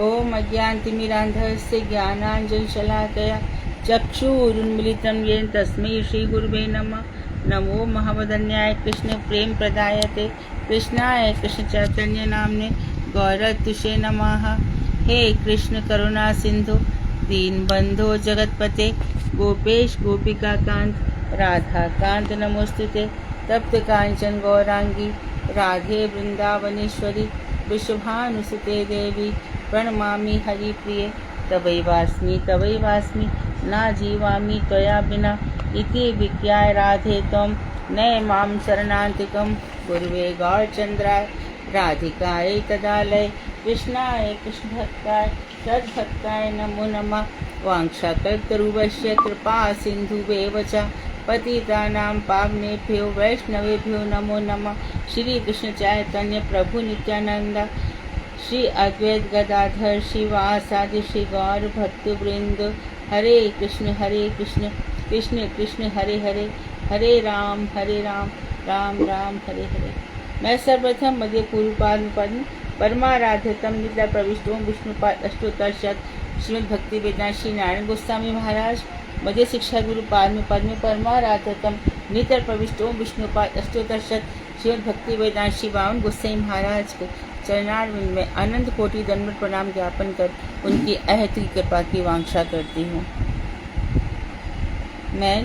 ओम अज्ञानतिमिरान्धस्य ज्ञानाञ्जनशलाकया चक्षुरुन्मीलितं येन तस्मै श्रीगुरुवे नमः। नमो महावदन्याय कृष्ण प्रेम प्रदायते कृष्णाय कृष्ण चैतन्य नामने गौरतुषे नमः। हे कृष्ण करुणा सिंधु दीनबंधो जगतपते गोपेश गोपिका कांत राधा कांत नमोस्तुते। तप्त कांचन गौरांगी राधे वृंदावनेश्वरी विश्वभानुसुते देवी प्रणमामि हरिप्रिये। तवैवास्मि न जीवामि त्वया विना इति विज्ञाय राधे त्वं नय मां शरणान्तिकं। गुरुवे गौरचन्द्राय राधिकायै तदालय कृष्णाय कृष्णभक्ताय सद्भक्ताय नमो नमः। वाञ्छाकल्पतरुभ्यश्च कृपा सिन्धुभ्येव च पतितानां पावनेभ्यो वैष्णवेभ्यो नमो नमः। श्री कृष्ण चैतन्य प्रभु नित्यानंद श्री अद्वैत गदाधर शिवासादि श्री गौर भक्तवृंद। हरे कृष्ण कृष्ण कृष्ण हरे हरे, हरे राम राम राम हरे हरे। मैं सर्वप्रथम मध्य पूर्व पद्म परमाराध्यतम नित्य प्रविष्टों विष्णुपाद अष्टोत्तरशत श्रीमद् भक्ति वेदांत श्री नारायण गोस्वामी महाराज मध्य शिक्षा गुरु पद्म परमाराध्यतम नित्य प्रविष्टों विष्णुपाद अष्टोत्तरशत श्रीमद् भक्ति वेदांत श्री बावन गोस्वामी महाराज के चरणारविंद में अनंत कोटि दंडवत प्रणाम ज्ञापन कर उनकी अहत कृपा की वांछा करती हूँ। मैं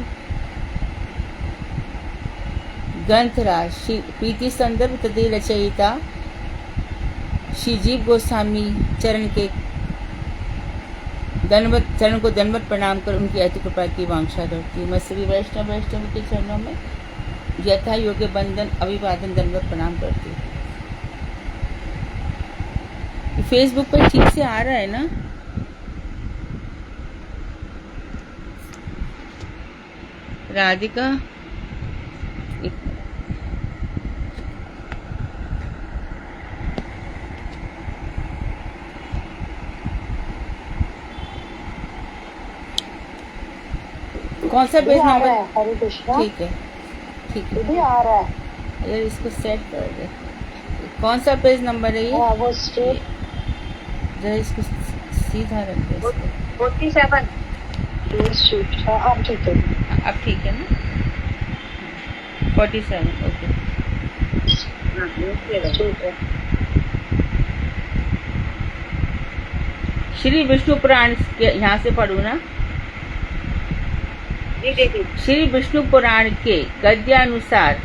ग्रंथराज श्री प्रीति संदर्भ तदे रचयिता श्री जीव गोस्वामी चरण को दंडवत प्रणाम कर उनकी अति कृपा की वांछा करती हूँ। मैं सभी वैष्णव के चरणों में यथा योग्य बंधन अभिवादन दंडवत प्रणाम करती हूँ। फेसबुक पर ठीक से आ रहा है ना? राधिका कौन सा पेज नंबर? हरे कृष्णा। ठीक है भी आ रहा है यार, इसको सेट कर दे। कौन सा पेज नंबर है ये? वो स्ट्रेट जरा इसको सीधा रख दे। 47 अब ठीक है। अब ठीक है ना? 47 ओके। श्री विष्णु पुराण यहाँ से पढ़ू ना? श्री विष्णु पुराण के गद्यानुसार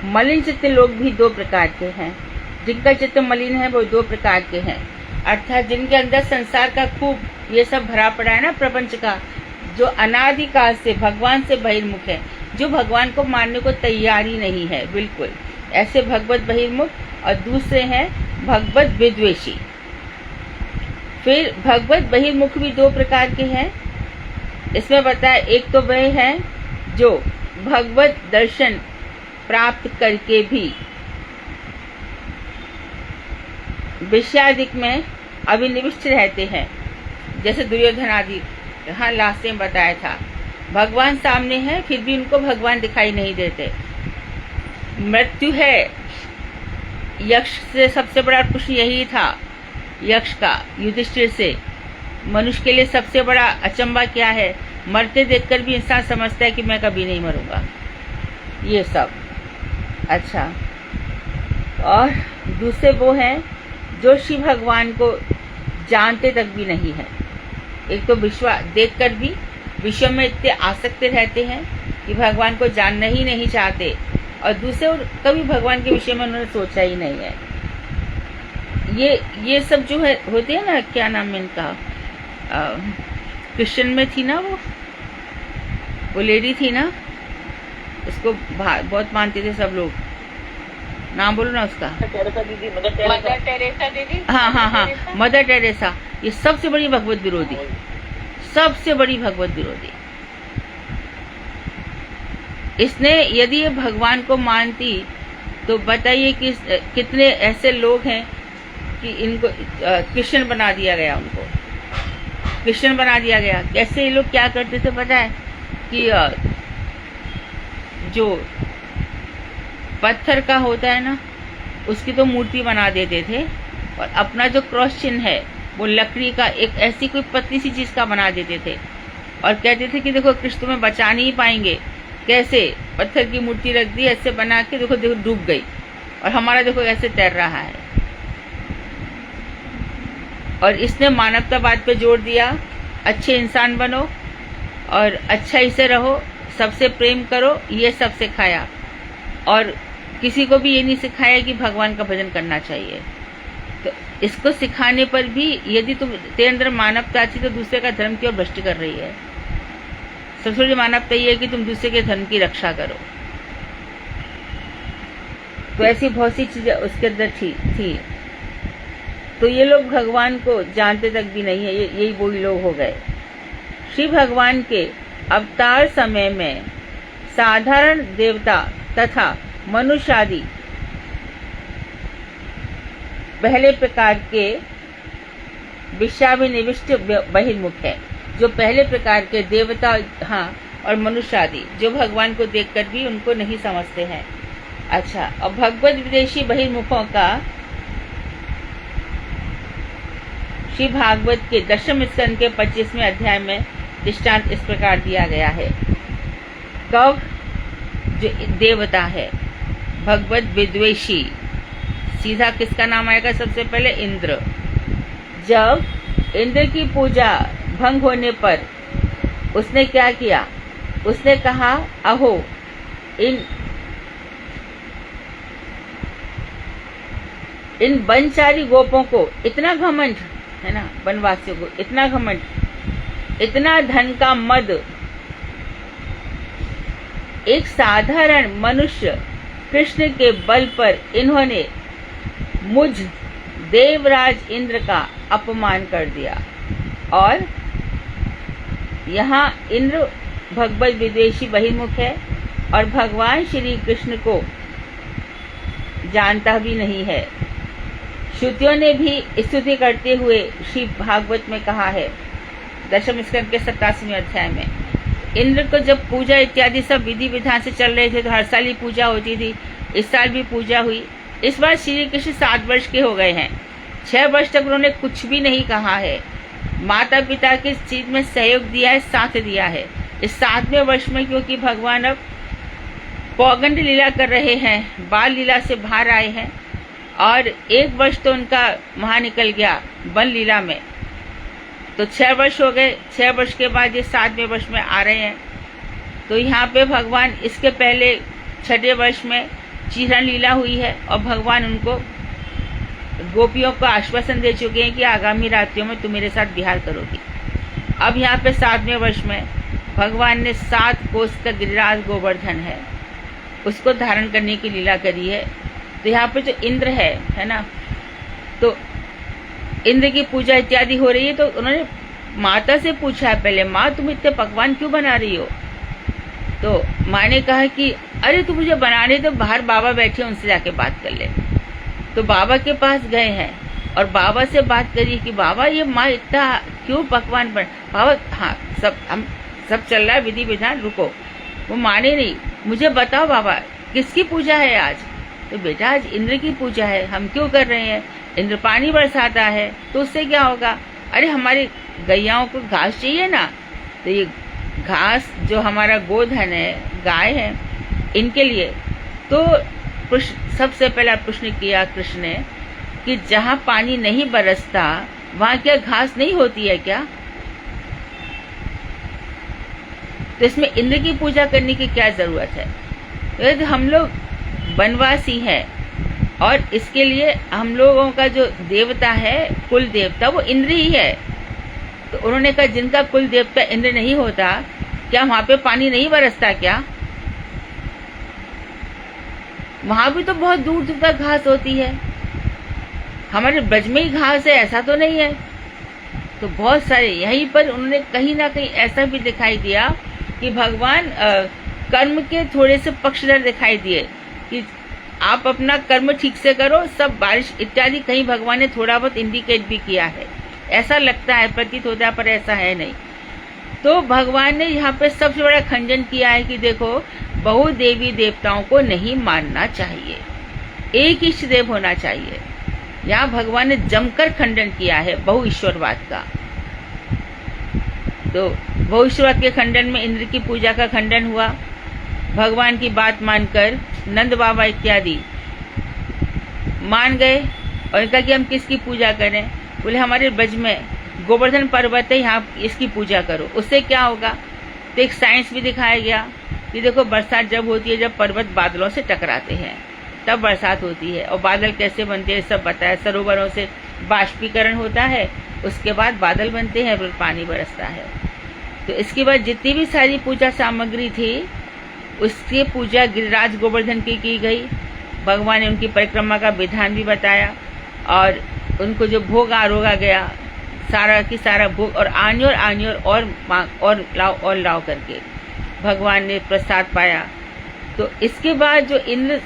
मलिन चित्त लोग भी दो प्रकार के हैं। जिनका चित्त मलिन है वो दो प्रकार के हैं, अर्थात जिनके अंदर संसार का खूब ये सब भरा पड़ा है ना, प्रपंच का, जो अनादिकाल से भगवान से बहिर्मुख है, जो भगवान को मानने को तैयार ही नहीं है बिल्कुल, ऐसे भगवत बहिर्मुख। और दूसरे हैं भगवत विद्वेषी। फिर भगवत बहिर्मुख भी दो प्रकार के हैं। इसमें बताया, एक तो वह है जो भगवत दर्शन प्राप्त करके भी विषयादिक में अभिनिविष्ट रहते हैं, जैसे दुर्योधन आदि। हाँ, लास्ट में बताया था, भगवान सामने है फिर भी उनको भगवान दिखाई नहीं देते। मृत्यु है, यक्ष से सबसे बड़ा प्रश्न यही था यक्ष का युधिष्ठिर से। मनुष्य के लिए सबसे बड़ा अचंबा क्या है? मरते देखकर भी इंसान समझता है कि मैं कभी नहीं मरूंगा, ये सब। अच्छा, और दूसरे वो हैं जो श्री भगवान को जानते तक भी नहीं है। एक तो विश्वास देखकर भी विश्व में इतने आसक्त रहते हैं कि भगवान को जानना ही नहीं चाहते, और दूसरे कभी भगवान के विषय में उन्होंने सोचा ही नहीं है। ये सब जो है होते हैं ना, क्या नाम है इनका, क्रिश्चियन में थी ना वो लेडी थी ना, उसको बहुत मानते थे सब लोग। नाम बोलो ना उसका। मदर टेरेसा दीदी। हाँ, मदर टेरेसा। ये सबसे बड़ी भगवत विरोधी, सबसे बड़ी भगवत विरोधी। इसने यदि ये भगवान को मानती तो बताइए कि कितने ऐसे लोग हैं कि इनको क्रिश्चियन बना दिया गया, उनको क्रिश्चियन बना दिया गया। कैसे ये लोग क्या करते थे पता है कि जो पत्थर का होता है ना, उसकी तो मूर्ति बना देते थे और अपना जो क्रॉस चिन्ह है वो लकड़ी का एक ऐसी कोई पतली सी चीज का बना देते थे और कहते थे कि देखो कृष्ण तुम्हें बचा नहीं पाएंगे। कैसे? पत्थर की मूर्ति रख दी ऐसे बना के, देखो देखो डूब गई और हमारा देखो ऐसे तैर रहा है। और इसने मानवतावाद पे जोर दिया, अच्छे इंसान बनो और अच्छाई से रहो, सबसे प्रेम करो, ये सब सिखाया। और किसी को भी ये नहीं सिखाया कि भगवान का भजन करना चाहिए। तो इसको सिखाने पर भी यदि तेरे अंदर मानवता थी तो दूसरे का धर्म की ओर भ्रष्ट कर रही है। सबसे बड़ी मानवता ये है कि तुम दूसरे के धर्म की रक्षा करो। तो ऐसी बहुत सी चीजें उसके अंदर थी। तो ये लोग भगवान को जानते तक भी नहीं है, यही वही लोग हो गए। श्री भगवान के अवतार समय में साधारण देवता तथा मनुष्य आदि पहले प्रकार के विषयाभिनिविष्ट बहिर्मुख है। जो पहले प्रकार के देवता और मनुष्य आदि जो भगवान को देखकर भी उनको नहीं समझते हैं। अच्छा, और भगवत विदेशी बहिर्मुखों का श्री भागवत के दशम स्कंद के 25वें अध्याय में दृष्टांत इस प्रकार दिया गया है। कव जो देवता है, भगवत विद्वेषी, सीधा किसका नाम आएगा? सबसे पहले इंद्र। जब इंद्र की पूजा भंग होने पर उसने क्या किया? उसने कहा, अहो इन वनचारी गोपों को इतना घमंड है ना, वनवासियों को इतना घमंड, इतना धन का मद, एक साधारण मनुष्य कृष्ण के बल पर इन्होंने मुझ देवराज इंद्र का अपमान कर दिया। और यहाँ इंद्र भगवत विदेशी बहिर्मुख है और भगवान श्री कृष्ण को जानता भी नहीं है। श्रुतियों ने भी स्तुति करते हुए श्री भागवत में कहा है, दशम स्कंद के 87वें अध्याय में, इंद्र को जब पूजा इत्यादि सब विधि विधान से चल रहे थे तो हर साल ही पूजा होती थी। इस साल भी पूजा हुई। इस बार श्री कृष्ण 7 वर्ष के हो गए हैं। 6 वर्ष तक उन्होंने कुछ भी नहीं कहा है। माता पिता की चीज में सहयोग दिया है, साथ दिया है। इस 7वें वर्ष में क्योंकि भगवान अब पौगंड लीला कर रहे हैं, बाल लीला से बाहर आए हैं और 1 वर्ष तो उनका वहां निकल गया वन लीला में, तो 6 वर्ष हो गए। 6 वर्ष के बाद ये 7वें वर्ष में आ रहे हैं। तो यहाँ पे भगवान इसके पहले 6ठे वर्ष में चिरण लीला हुई है और भगवान उनको गोपियों को आश्वासन दे चुके हैं कि आगामी रात्रियों में तुम मेरे साथ विहार करोगी। अब यहाँ पे 7वें वर्ष में भगवान ने 7 कोस का गिरिराज गोवर्धन है, उसको धारण करने की लीला करी है। तो यहाँ पे जो इंद्र है ना, तो इंद्र की पूजा इत्यादि हो रही है। तो उन्होंने माता से पूछा है पहले, माँ तुम इतने पकवान क्यों बना रही हो? तो माँ ने कहा कि अरे तू मुझे बनाने तो बाहर बाबा बैठे, उनसे जाके बात कर ले। तो बाबा के पास गए हैं और बाबा से बात करी कि बाबा ये माँ इतना क्यों पकवान बन। बाबा हाँ सब चल रहा है विधि विधान, रुको। वो माने नहीं, मुझे बताओ बाबा किसकी पूजा है आज? तो बेटा आज इंद्र की पूजा है। हम क्यों कर रहे हैं? इंद्र पानी बरसाता है तो उससे क्या होगा? अरे हमारी गैयाओं को घास चाहिए ना, तो ये घास जो हमारा गोधन है, गाय है, इनके लिए। तो सबसे पहला प्रश्न किया कृष्ण ने कि जहाँ पानी नहीं बरसता वहाँ क्या घास नहीं होती है क्या? तो इसमें इंद्र की पूजा करने की क्या जरूरत है? यदि हम लोग वनवासी हैं और इसके लिए हम लोगों का जो देवता है, कुल देवता, वो इंद्र ही है। तो उन्होंने कहा जिनका कुल देवता इंद्र नहीं होता, क्या वहां पे पानी नहीं बरसता क्या? वहां भी तो बहुत दूर दूर तक घास होती है। हमारे ब्रज में ही घास है ऐसा तो नहीं है। तो बहुत सारे यहीं पर उन्होंने कहीं ना कहीं ऐसा भी दिखाई दिया कि भगवान कर्म के थोड़े से पक्षधर दिखाई दिए कि आप अपना कर्म ठीक से करो, सब बारिश इत्यादि कहीं भगवान ने थोड़ा बहुत इंडिकेट भी किया है। ऐसा लगता है, प्रतीत होता है, पर ऐसा है नहीं। तो भगवान ने यहाँ पे सबसे बड़ा खंडन किया है कि देखो बहु देवी देवताओं को नहीं मानना चाहिए, एक इष्ट देव होना चाहिए। यहाँ भगवान ने जमकर खंडन किया है बहुईश्वरवाद का। तो बहुईश्वरवाद के खंडन में इंद्र की पूजा का खंडन हुआ। भगवान की बात मानकर नंद बाबा इत्यादि मान गए और कहा कि हम किसकी पूजा करें। बोले हमारे ब्रज में गोवर्धन पर्वत है, यहाँ इसकी पूजा करो। उससे क्या होगा? तो एक साइंस भी दिखाया गया कि देखो बरसात जब होती है, जब पर्वत बादलों से टकराते हैं तब बरसात होती है। और बादल कैसे बनते हैं सब बताया। सरोवरों से बाष्पीकरण होता है, उसके बाद बादल बनते हैं, फिर पानी बरसता है। तो इसके बाद जितनी भी सारी पूजा सामग्री थी उसकी पूजा गिरिराज गोवर्धन की गई। भगवान ने उनकी परिक्रमा का विधान भी बताया और उनको जो भोग आरोगा गया सारा की सारा भोग और आनियोर और लाओ करके भगवान ने प्रसाद पाया। तो इसके बाद जो इंद्र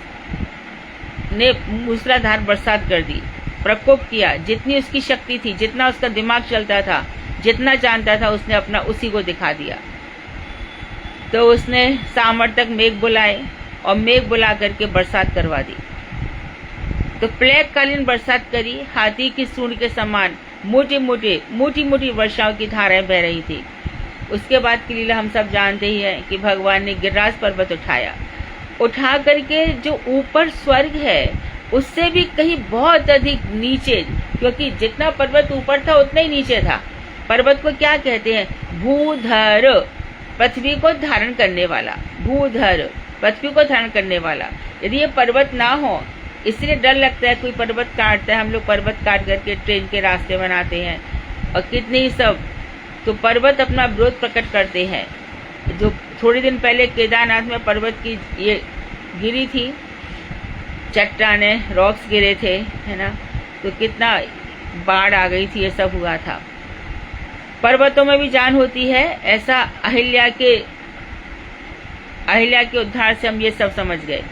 ने मूसलाधार बरसात कर दी, प्रकोप किया, जितनी उसकी शक्ति थी, जितना उसका दिमाग चलता था, जितना जानता था, उसने अपना उसी को दिखा दिया। तो उसने सामर्थक मेघ बुलाए और मेघ बुला करके बरसात करवा दी। तो प्लेगकालीन बरसात करी। हाथी की सूंड के समान मोटी मोटी वर्षाओं की धाराएं बह रही थी। उसके बाद की लीला हम सब जानते ही हैं कि भगवान ने गिरिराज पर्वत उठा करके जो ऊपर स्वर्ग है उससे भी कहीं बहुत अधिक नीचे, क्योंकि जितना पर्वत ऊपर था उतना ही नीचे था। पर्वत को क्या कहते हैं? भूधर, पृथ्वी को धारण करने वाला। भूधर, पृथ्वी को धारण करने वाला। यदि ये पर्वत ना हो, इसलिए डर लगता है कोई पर्वत काटता है। हम लोग पर्वत काट करके ट्रेन के रास्ते बनाते हैं और कितने ही सब। तो पर्वत अपना विरोध प्रकट करते हैं। जो थोड़े दिन पहले केदारनाथ में पर्वत की ये गिरी थी, चट्टाने रॉक्स गिरे थे, है ना, तो कितना बाढ़ आ गई थी, ये सब हुआ था। पर्वतों में भी जान होती है, ऐसा अहिल्या के उद्धार से हम ये सब समझ गए।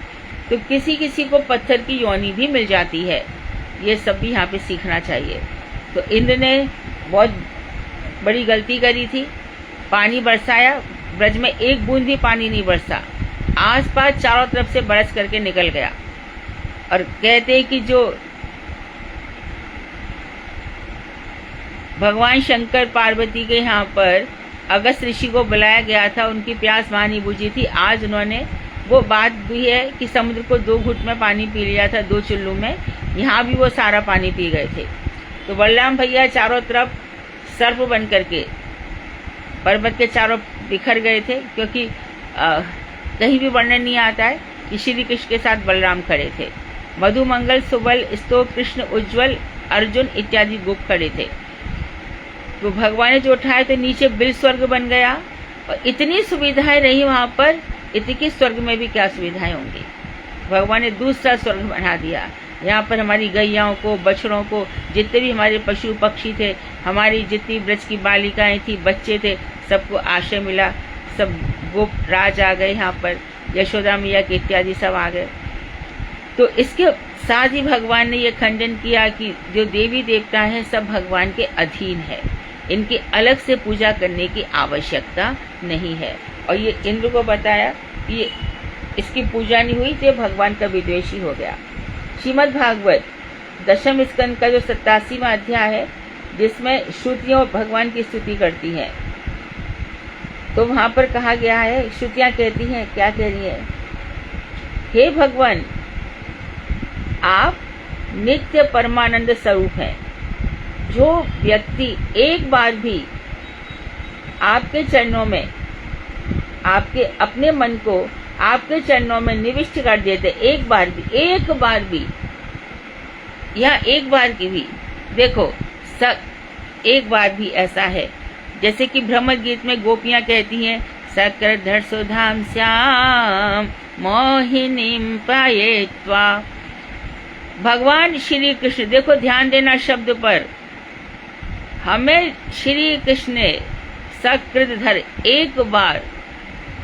तो किसी किसी को पत्थर की योनि भी मिल जाती है, ये सब भी यहाँ पे सीखना चाहिए। तो इंद्र ने बहुत बड़ी गलती करी थी। पानी बरसाया, ब्रज में एक बूंद भी पानी नहीं बरसा, आसपास चारों तरफ से बरस करके निकल गया। और कहते हैं कि जो भगवान शंकर पार्वती के यहाँ पर अगस्त ऋषि को बुलाया गया था, उनकी प्यास वहां नहीं बुझी थी। आज उन्होंने वो बात भी है कि समुद्र को 2 घुट में पानी पी लिया था, 2 चुल्लू में, यहाँ भी वो सारा पानी पी गए थे। तो बलराम भैया चारों तरफ सर्प बन करके पर्वत के चारों बिखर गए थे, क्योंकि कहीं भी वर्णन नहीं आता है कि श्री कृष्ण के साथ बलराम खड़े थे। मधुमंगल, सुबल, स्तोक, कृष्ण, उज्ज्वल, अर्जुन इत्यादि गोप खड़े थे। तो भगवान ने जो उठाया तो नीचे बिल स्वर्ग बन गया और इतनी सुविधाएं रही वहां पर, इतनी स्वर्ग में भी क्या सुविधाएं होंगी। भगवान ने दूसरा स्वर्ग बना दिया। यहाँ पर हमारी गैयाओं को, बछड़ों को, जितने भी हमारे पशु पक्षी थे, हमारी जितनी ब्रज की बालिकाएं थी, बच्चे थे, सबको आश्रय मिला। सब गोप राज आ गए यहाँ पर, यशोदा मैया के इत्यादि सब आ गए। तो इसके साथ ही भगवान ने ये खंडन किया कि जो देवी देवता है सब भगवान के अधीन है, इनकी अलग से पूजा करने की आवश्यकता नहीं है। और ये इंद्र को बताया कि ये इसकी पूजा नहीं हुई तो भगवान का विद्वेषी हो गया। श्रीमद् भागवत दशम स्कंद का जो 87वां अध्याय है, जिसमें श्रुतियां भगवान की स्तुति करती हैं, तो वहां पर कहा गया है, श्रुतियां कहती हैं, क्या कह रही है? हे भगवान, आप नित्य परमानंद स्वरूप हैं। जो व्यक्ति एक बार भी आपके चरणों में, आपके अपने मन को आपके चरणों में निविष्ट कर देते, एक बार भी, या एक बार की भी, देखो एक बार भी ऐसा है, जैसे कि भ्रमर गीत में गोपियां कहती हैं, सकरधर सुधाम श्याम मोहिनीम पायेत्वा। भगवान श्री कृष्ण, देखो ध्यान देना शब्द पर, हमें श्री कृष्ण ने सकृतधर एक बार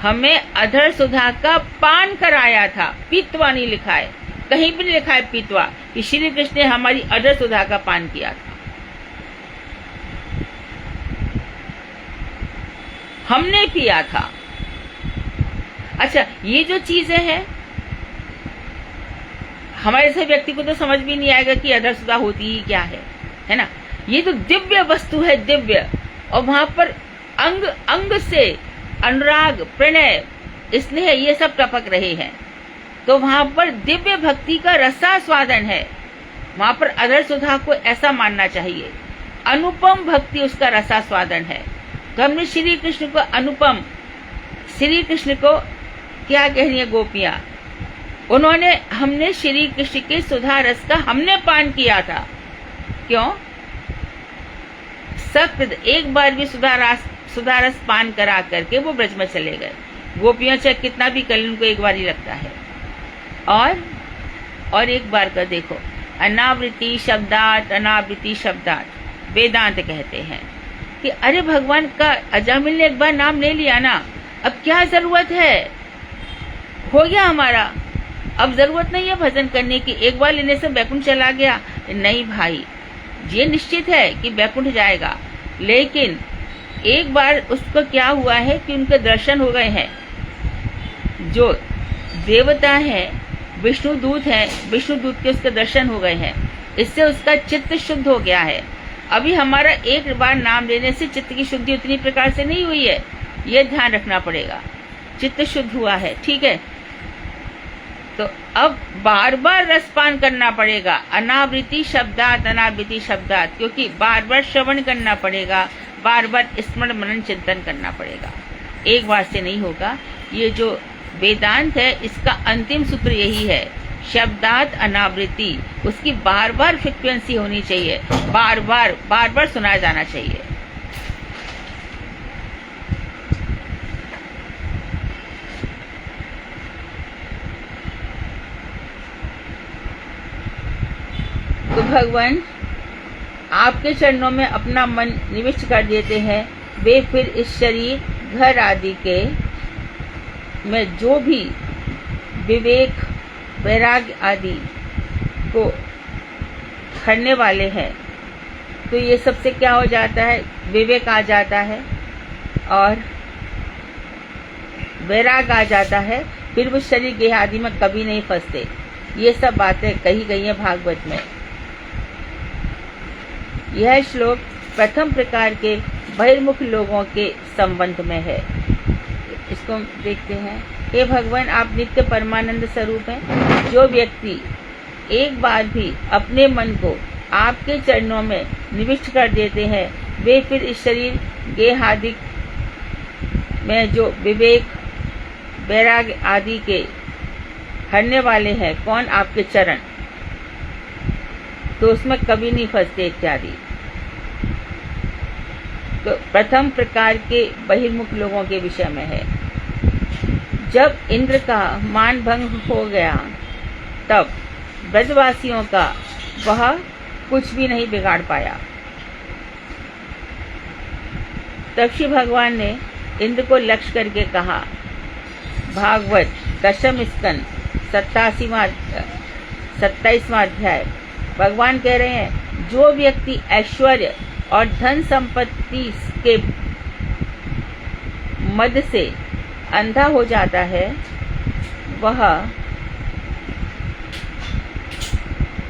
हमें अधर सुधा का पान कराया था। पीतवा नहीं लिखा है, कहीं भी नहीं लिखा है पीतवा, कि श्री कृष्ण ने हमारी अधर सुधा का पान किया था। हमने पिया था। अच्छा, ये जो चीजें हैं, हमारे से व्यक्ति को तो समझ भी नहीं आएगा कि अधरसुधा होती ही क्या है ना। ये तो दिव्य वस्तु है, दिव्य, और वहां पर अंग अंग से अनुराग, प्रणय, स्नेह ये सब टपक रहे हैं। तो वहां पर दिव्य भक्ति का रसास्वादन है। वहां पर अधरसुधा को ऐसा मानना चाहिए, अनुपम भक्ति उसका रसास्वादन है। तो हमने श्री कृष्ण को अनुपम, श्री कृष्ण को क्या कह रही है गोपियां, उन्होंने, हमने श्री कृष्ण के सुधा रस का हमने पान किया था। क्यों? सख्त एक बार भी सुधा रस पान करा करके वो ब्रज में चले गए। गोपियों चाहे कितना भी कर, उनको एक बार ही लगता है। और एक बार का देखो, अनावृत्ति शब्दात, अनावृत्ति शब्दात, वेदांत कहते हैं कि अरे भगवान का अजामिल ने एक बार नाम ले लिया ना, अब क्या जरूरत है, हो गया हमारा, अब जरूरत नहीं है भजन करने की, एक बार लेने से बैकुंठ चला गया। नहीं भाई, ये निश्चित है कि बैकुंठ जाएगा, लेकिन एक बार उसको क्या हुआ है कि उनके दर्शन हो गए हैं। जो देवता है, विष्णु दूत है, विष्णु दूत के उसके दर्शन हो गए हैं, इससे उसका चित्त शुद्ध हो गया है। अभी हमारा एक बार नाम लेने से चित्त की शुद्धि उतनी प्रकार से नहीं हुई है, ये ध्यान रखना पड़ेगा। चित्त शुद्ध हुआ है, ठीक है, तो अब बार बार रसपान करना पड़ेगा, अनावृत्ति शब्दात, अनावृत्ति शब्दात, क्योंकि बार बार श्रवण करना पड़ेगा, बार बार स्मरण मनन चिंतन करना पड़ेगा, एक बार से नहीं होगा। ये जो वेदांत है इसका अंतिम सूत्र यही है, शब्दात अनावृत्ति, उसकी बार बार फ्रिक्वेंसी होनी चाहिए, बार बार सुनाया जाना चाहिए। तो भगवान आपके चरणों में अपना मन निविष्ट कर देते हैं, वे फिर इस शरीर घर आदि के में जो भी विवेक, वैराग्य आदि को करने वाले हैं, तो ये सबसे क्या हो जाता है, विवेक आ जाता है और वैराग आ जाता है, फिर वो शरीर गेह आदि में कभी नहीं फंसते। ये सब बातें कही गई हैं भागवत में। यह श्लोक प्रथम प्रकार के बहिर्मुख लोगों के संबंध में है। इसको देखते हैं। हे भगवान, आप नित्य परमानंद स्वरूप हैं। जो व्यक्ति एक बार भी अपने मन को आपके चरणों में निविष्ट कर देते हैं, वे फिर इस शरीर गेह आदि में जो विवेक, वैराग्य आदि के हरने वाले हैं, कौन? आपके चरण, तो उसमें कभी नहीं फंसते इत्यादि। तो प्रथम प्रकार के बहिर्मुख लोगों के विषय में है। जब इंद्र का मान भंग हो गया, तब ब्रजवासियों का वह कुछ भी नहीं बिगाड़ पाया। तब श्री भगवान ने इंद्र को लक्ष्य करके कहा, भागवत दशम स्कंद 27वां अध्याय, भगवान कह रहे हैं, जो व्यक्ति ऐश्वर्य और धन संपत्ति के मद से अंधा हो जाता है, वह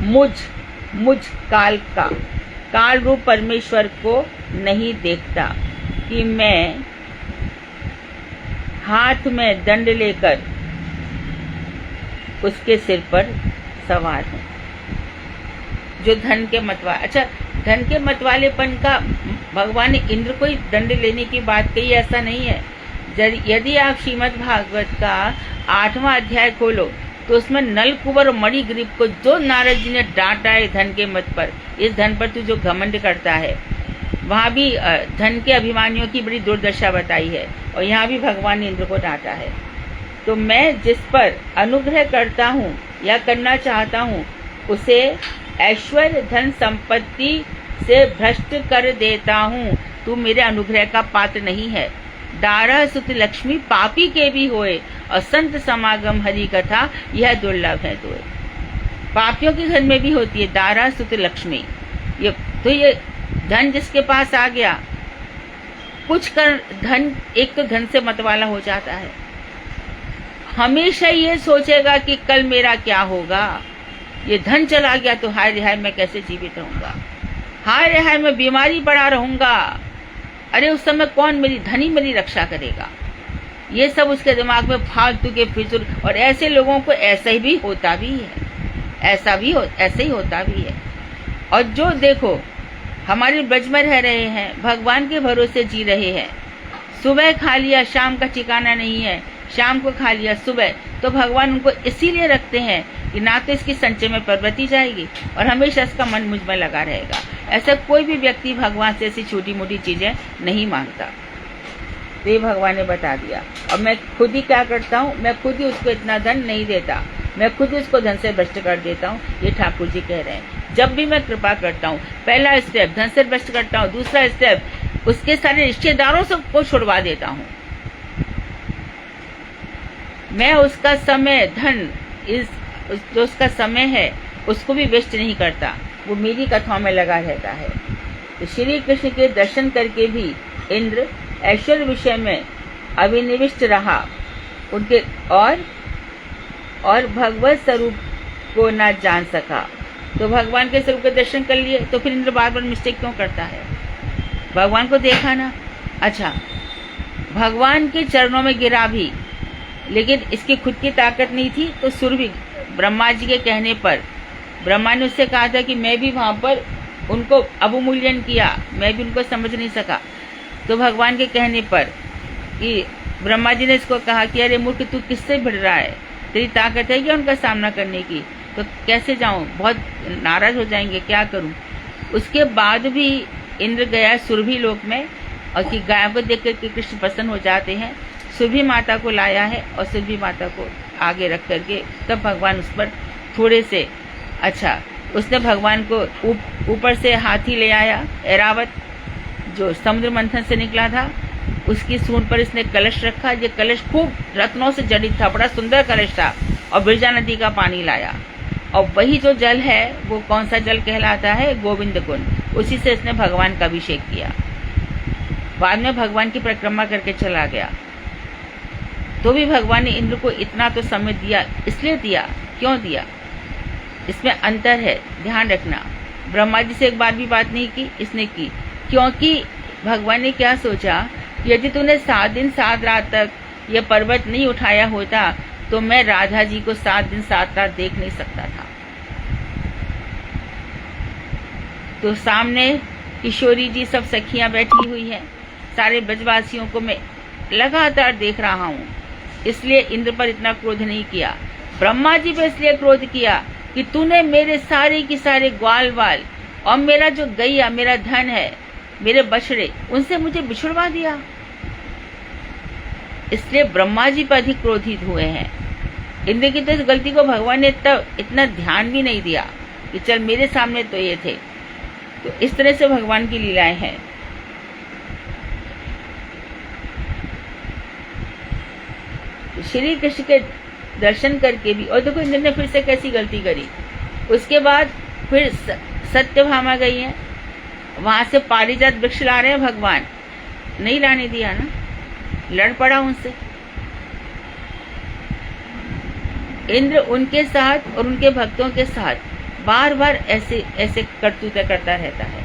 मुझ काल रूप परमेश्वर को नहीं देखता कि मैं हाथ में दंड लेकर उसके सिर पर सवार हूँ। जो धन के मतवाले, अच्छा, धन के मतवालेपन का भगवान ने इंद्र को ही दंड लेने की बात कही, ऐसा नहीं है। यदि आप श्रीमद् भागवत का 8वां अध्याय खोलो तो उसमें नल कुंवर और मणिग्रीव को जो नारद जी ने डांटा है धन के मत पर, इस धन पर तू जो घमंड करता है, वहाँ भी धन के अभिमानियों की बड़ी दुर्दशा बताई है, और यहाँ भी भगवान ने इंद्र को डांटा है। तो मैं जिस पर अनुग्रह करता हूँ या करना चाहता हूँ, उसे ऐश्वर्य धन संपत्ति से भ्रष्ट कर देता हूँ। तू मेरे अनुग्रह का पात्र नहीं है। दारा सुत लक्ष्मी पापी के भी होए, और संत समागम हरि कथा यह दुर्लभ है। तो पापियों के घर में भी होती है दारा सुत लक्ष्मी। ये धन जिसके पास आ गया, कुछ कर धन, एक तो धन से मतवाला हो जाता है, हमेशा ये सोचेगा कि कल मेरा क्या होगा, ये धन चला गया तो हाय रे हाय मैं कैसे जीवित रहूंगा, हाय रे हाय मैं बीमारी पड़ा रहूंगा, अरे उस समय कौन मेरी धनी मेरी रक्षा करेगा। ये सब उसके दिमाग में फालतू के फिजूल, और ऐसे लोगों को ऐसा ही होता भी है, ऐसे ही होता भी है। और जो देखो हमारे ब्रज में रह रहे हैं, भगवान के भरोसे जी रहे हैं, सुबह खा लिया शाम का ठिकाना नहीं है, शाम को खा लिया सुबह, तो भगवान उनको इसीलिए रखते हैं कि ना तो इसकी संचय में प्रवृत्ति जाएगी और हमेशा इसका मन मुझ में लगा रहेगा। ऐसा कोई भी व्यक्ति भगवान से ऐसी छोटी मोटी चीजें नहीं मांगता। तो ये भगवान ने बता दिया। और मैं खुद ही क्या करता हूँ, मैं खुद ही उसको इतना धन नहीं देता, मैं खुद ही उसको धन से भ्रष्ट कर देता हूँ। ये ठाकुर जी कह रहे हैं। जब भी मैं कृपा करता हूँ, पहला स्टेप धन से भ्रष्ट करता हूँ, दूसरा स्टेप उसके सारे रिश्तेदारों से को छुड़वा देता हूँ। मैं उसका समय धन जो उसका समय है उसको भी वेस्ट नहीं करता, वो मेरी कथाओं में लगा रहता है। तो श्री कृष्ण के दर्शन करके भी इंद्र ऐश्वर्य विषय में अभिनिविष्ट रहा, उनके और भगवत स्वरूप को न जान सका। तो भगवान के स्वरूप के दर्शन कर लिए तो फिर इंद्र बार बार मिस्टेक क्यों करता है? भगवान को देखा ना, अच्छा भगवान के चरणों में गिरा भी, लेकिन इसकी खुद की ताकत नहीं थी। तो सुरभि ब्रह्मा जी के कहने पर ब्रह्मा ने उससे कहा था कि मैं भी वहां पर उनको अवमूल्यन किया, मैं भी उनको समझ नहीं सका। तो भगवान के कहने पर कि ब्रह्मा जी ने इसको कहा कि अरे मूर्ख तू किससे भिड़ रहा है, तेरी ताकत है क्या उनका सामना करने की? तो कैसे जाऊं, बहुत नाराज हो जाएंगे, क्या करूं? उसके बाद भी इंद्र गया सुरभि लोक में, और कि गाय को देख कर कृष्ण प्रसन्न हो जाते हैं। सुरभि माता को लाया है और सुरभि माता को आगे रख करके तब भगवान उस पर थोड़े से, अच्छा उसने भगवान को ऊपर से हाथी ले आया, ऐरावत जो समुद्र मंथन से निकला था, उसकी सूंड पर इसने कलश रखा। ये कलश खूब रत्नों से जड़ित था, बड़ा सुंदर कलश था, और बिरजा नदी का पानी लाया। और वही जो जल है वो कौन सा जल कहलाता है? गोविंद कुंड। उसी से इसने भगवान का अभिषेक किया। बाद में भगवान की परिक्रमा करके चला गया। तो भी भगवान ने इंद्र को इतना तो समय दिया, इसलिए दिया, क्यों दिया? इसमें अंतर है, ध्यान रखना। ब्रह्मा जी से एक बार भी बात नहीं की, इसने की, क्योंकि भगवान ने क्या सोचा, यदि तूने 7 दिन 7 रात तक यह पर्वत नहीं उठाया होता तो मैं राधा जी को 7 दिन 7 रात देख नहीं सकता था। तो सामने किशोरी जी सब सखियां बैठी हुई हैं, सारे ब्रजवासियों को मैं लगातार देख रहा हूँ, इसलिए इंद्र पर इतना क्रोध नहीं किया। ब्रह्मा जी पे इसलिए क्रोध किया कि तूने मेरे सारे की सारे ग्वाल वाल और मेरा जो गैया, मेरा धन है, मेरे बछड़े, उनसे मुझे बिछुड़वा दिया। इसलिए ब्रह्मा जी पर अधिक क्रोधित हुए हैं। इंद्र की तो इस गलती को भगवान ने इतना ध्यान भी नहीं दिया कि चल मेरे सामने तो ये थे। तो इस तरह से भगवान की लीलाएं हैं। श्री कृष्ण के दर्शन करके भी, और देखो इंद्र ने फिर से कैसी गलती करी। उसके बाद फिर सत्यभामा गई है, वहां से पारिजात वृक्ष ला रहे हैं भगवान, नहीं लाने दिया ना, लड़ पड़ा उनसे। इंद्र उनके साथ और उनके भक्तों के साथ बार बार ऐसे ऐसे करतूतें करता रहता है।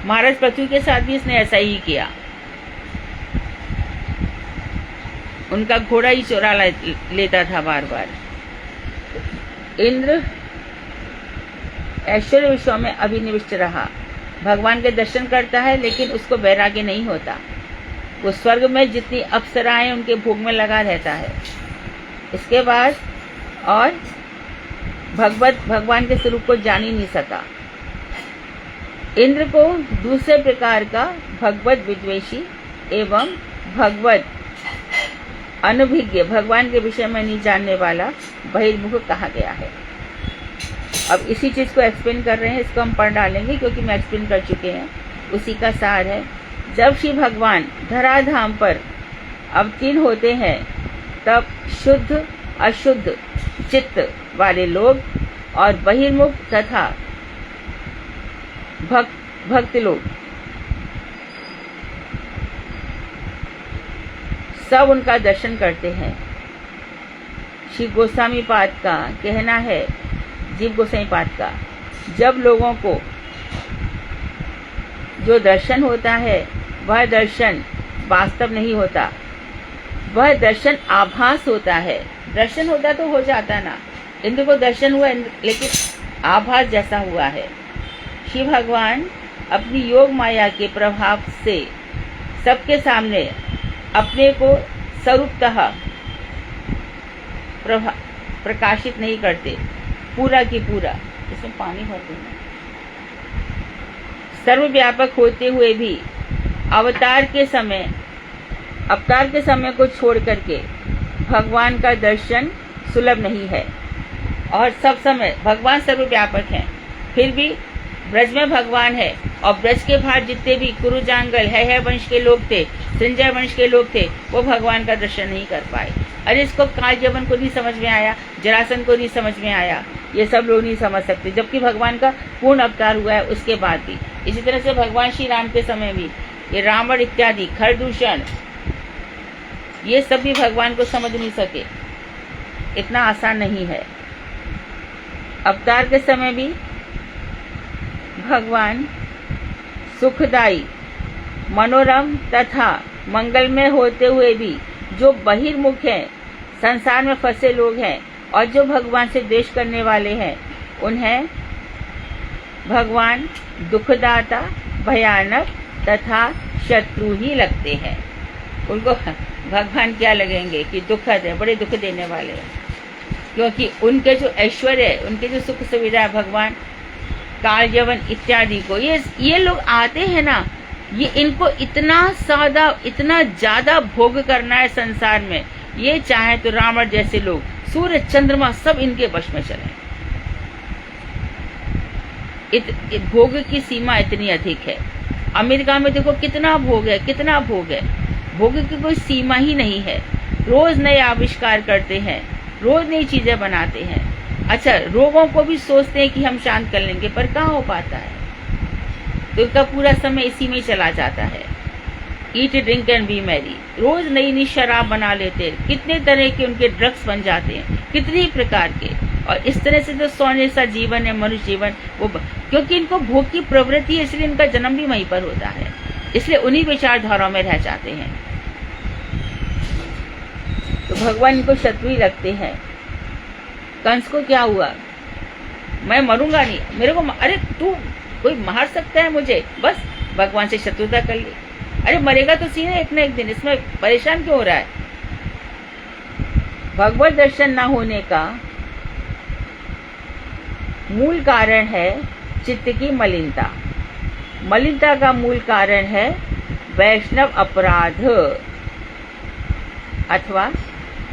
महाराज पृथ्वी के साथ भी इसने ऐसा ही किया, उनका घोड़ा ही चुरा लेता था बार बार। इंद्र ऐश्वर्य विषयों में अभिनिविष्ट रहा, भगवान के दर्शन करता है लेकिन उसको वैराग्य नहीं होता। वो स्वर्ग में जितनी अप्सराएं उनके भोग में लगा रहता है। इसके बाद और भगवान के स्वरूप को जान ही नहीं सका। इंद्र को दूसरे प्रकार का भगवत विद्वेषी एवं भगवत अनभिज्ञ, भगवान के विषय में नहीं जानने वाला बहिर्मुख कहा गया है। अब इसी चीज को एक्सप्लेन कर रहे हैं, इसको हम पढ़ डालेंगे क्योंकि मैं एक्सप्लेन कर चुके हैं। उसी का सार है, जब श्री भगवान धराधाम पर अवतीर्ण होते हैं तब शुद्ध अशुद्ध चित्त वाले लोग और बहिर्मुख तथा भक्त लोग सब उनका दर्शन करते हैं। श्री गोस्वामी पाद का कहना है, जीव गोसाई पाठ का, जब लोगों को जो दर्शन होता है वह दर्शन वास्तव नहीं होता, वह दर्शन आभास होता है। दर्शन होता तो हो जाता ना, इंद्र को दर्शन हुआ लेकिन आभास जैसा हुआ है। शिव भगवान अपनी योग माया के प्रभाव से सबके सामने अपने को स्वरूपतः प्रकाशित नहीं करते, पूरा की पूरा। इसमें पानी भर देना। सर्वव्यापक होते हुए भी अवतार के समय को छोड़ करके भगवान का दर्शन सुलभ नहीं है। और सब समय भगवान सर्वव्यापक हैं, फिर भी ब्रज में भगवान है, और ब्रज के बाहर जितने भी कुरुजांगल है वंश के लोग थे, संजय वंश के लोग थे, वो भगवान का दर्शन नहीं कर पाए। अरे इसको कालजवन को नहीं समझ में आया, जरासन को नहीं समझ में आया, ये सब लोग नहीं समझ सकते, जबकि भगवान का पूर्ण अवतार हुआ है उसके बाद भी। इसी तरह से भगवान श्री राम के समय भी ये रावण इत्यादि खरदूषण ये सब भी भगवान को समझ नहीं सके। इतना आसान नहीं है। अवतार के समय भी भगवान सुखदायी, मनोरम तथा मंगलमय होते हुए भी जो बहिर्मुख हैं, संसार में फंसे लोग हैं और जो भगवान से द्वेष करने वाले हैं, उन्हें भगवान दुखदाता, भयानक तथा शत्रु ही लगते हैं। उनको भगवान क्या लगेंगे कि दुखद है, बड़े दुख देने वाले हैं, क्योंकि उनके जो ऐश्वर्य है, उनके जो सुख सुविधा है, भगवान काल यवन इत्यादि को ये लोग आते हैं ना, ये इनको इतना ज्यादा भोग करना है संसार में। ये चाहे तो रावण जैसे लोग, सूर्य चंद्रमा सब इनके वश में चले। भोग की सीमा इतनी अधिक है। अमेरिका में देखो कितना भोग है, कितना भोग है। भोग की कोई सीमा ही नहीं है। रोज नए आविष्कार करते हैं, रोज नई चीजें बनाते हैं। अच्छा, रोगों को भी सोचते हैं कि हम शांत कर लेंगे, पर कहाँ हो पाता है। तो उनका पूरा समय इसी में चला जाता है। Eat drink and be merry, रोज नई नई शराब बना लेते हैं, कितने तरह के उनके ड्रग्स बन जाते हैं, कितने ही प्रकार के। और इस तरह से जो सोने सा जीवन है, मनुष्य जीवन, वो क्योंकि इनको भोग की प्रवृत्ति है, इसलिए इनका जन्म भी वहीं पर होता है, इसलिए उन्हीं विचारधाराओं में रह जाते हैं। तो भगवान इनको शत्रु ही लगते हैं। कंस को क्या हुआ, मैं मरूंगा नहीं, मेरे को अरे तू कोई मार सकता है मुझे, बस भगवान से शत्रुता कर ली। अरे मरेगा तो सीधे एक न एक दिन, इसमें परेशान क्यों हो रहा है। भगवत दर्शन न होने का मूल कारण है चित्त की मलिनता। मलिनता का मूल कारण है वैष्णव अपराध अथवा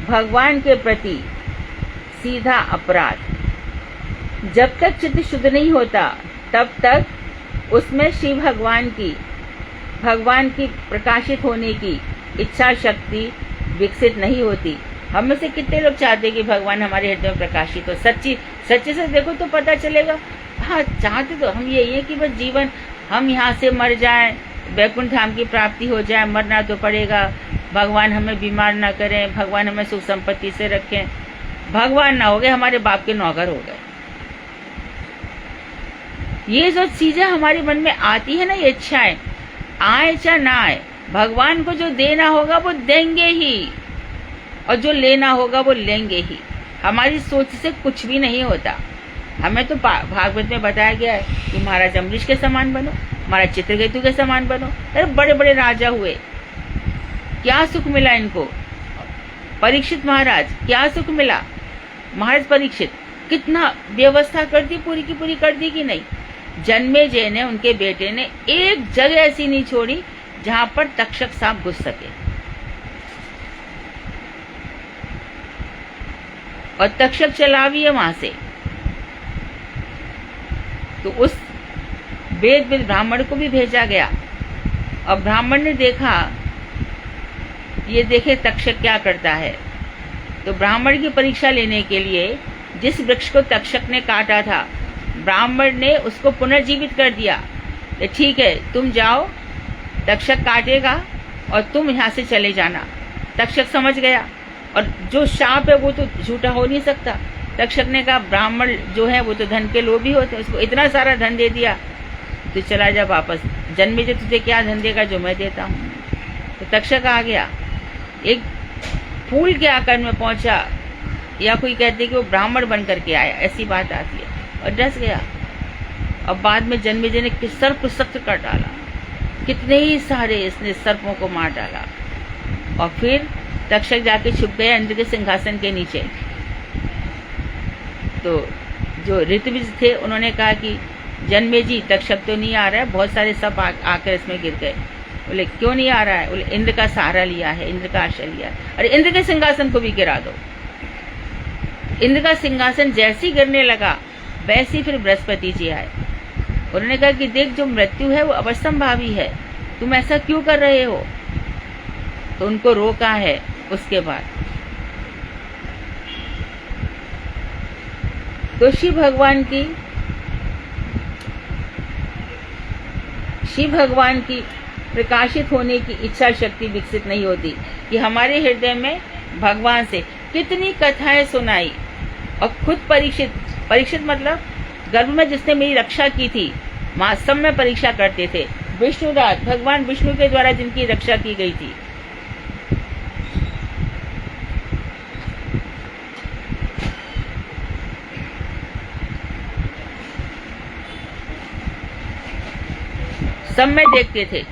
भगवान के प्रति सीधा अपराध। जब तक चित्त शुद्ध नहीं होता तब तक उसमें श्री भगवान की प्रकाशित होने की इच्छा शक्ति विकसित नहीं होती। हम में से कितने लोग चाहते कि भगवान हमारे हृदय में प्रकाशित हो। सच्चे से देखो तो पता चलेगा। हाँ, चाहते तो हम यही है कि बस जीवन हम यहाँ से मर जाएं, वैकुंठ धाम की प्राप्ति हो जाए। मरना तो पड़ेगा, भगवान हमें बीमार ना करें, भगवान हमें सुख संपत्ति से रखें। भगवान ना हो गए, हमारे बाप के नौकर हो गए। ये जो चीजें हमारे मन में आती है ना, ये इच्छाएं आए चाहे ना आए, भगवान को जो देना होगा वो देंगे ही, और जो लेना होगा वो लेंगे ही। हमारी सोच से कुछ भी नहीं होता। हमें तो भागवत में बताया गया है कि महाराज अम्बरीश के समान बनो, महाराज चित्रकेतु के समान बनो। अरे बड़े बड़े राजा हुए, क्या सुख मिला इनको। परीक्षित महाराज, क्या सुख मिला। महाराज परीक्षित कितना व्यवस्था कर दी, पूरी की पूरी कर दी कि नहीं। जन्मेजय ने, उनके बेटे ने, एक जगह ऐसी नहीं छोड़ी जहां पर तक्षक सांप घुस सके। और तक्षक चला भी है वहां से। तो उस वेद ब्राह्मण को भी भेजा गया, और ब्राह्मण ने देखा, ये देखे तक्षक क्या करता है। तो ब्राह्मण की परीक्षा लेने के लिए जिस वृक्ष को तक्षक ने काटा था, ब्राह्मण ने उसको पुनर्जीवित कर दिया। ठीक है, तुम जाओ, तक्षक काटेगा और तुम यहाँ से चले जाना। तक्षक समझ गया, और जो शाप है वो तो झूठा हो नहीं सकता, तक्षक ने कहा ब्राह्मण जो है वो तो धन के लोभी होते हैं, उसको इतना सारा धन दे दिया, तो चला जा वापस, जन्मेजय तुझे क्या धन देगा जो मैं देता हूँ। तो तक्षक आ गया, एक फूल के आकार में पहुंचा, या कोई कहते हैं कि वो ब्राह्मण बन करके आया, ऐसी बात आती है, और डस गया। अब बाद में जन्मेजय ने सर्प सख्त कर डाला, कितने ही सारे इसने सर्पों को मार डाला, और फिर तक्षक जाके छुप गया इंद्र के सिंहासन के नीचे। तो जो ऋत्विज थे उन्होंने कहा कि जन्मेजय तक्षक तो नहीं आ रहा है, बहुत सारे सर्प आकर इसमें गिर गए। बोले क्यों नहीं आ रहा है? बोले इंद्र का सहारा लिया है, इंद्र का आश्रय लिया है। अरे इंद्र के सिंहासन को भी गिरा दो। इंद्र का सिंहासन जैसे ही गिरने लगा वैसे ही फिर बृहस्पति जी आए। उन्होंने कहा कि देख, जो मृत्यु है वो अवश्यंभावी है, तुम ऐसा क्यों कर रहे हो? तो उनको रोका है। उसके बाद तो शिव भगवान की प्रकाशित होने की इच्छा शक्ति विकसित नहीं होती कि हमारे हृदय में भगवान से कितनी कथाएं सुनाई, और खुद परीक्षित मतलब गर्भ में जिसने मेरी रक्षा की थी, मां सब में परीक्षा करते थे। विष्णुराज भगवान विष्णु के द्वारा जिनकी रक्षा की गई थी, सब में देखते थे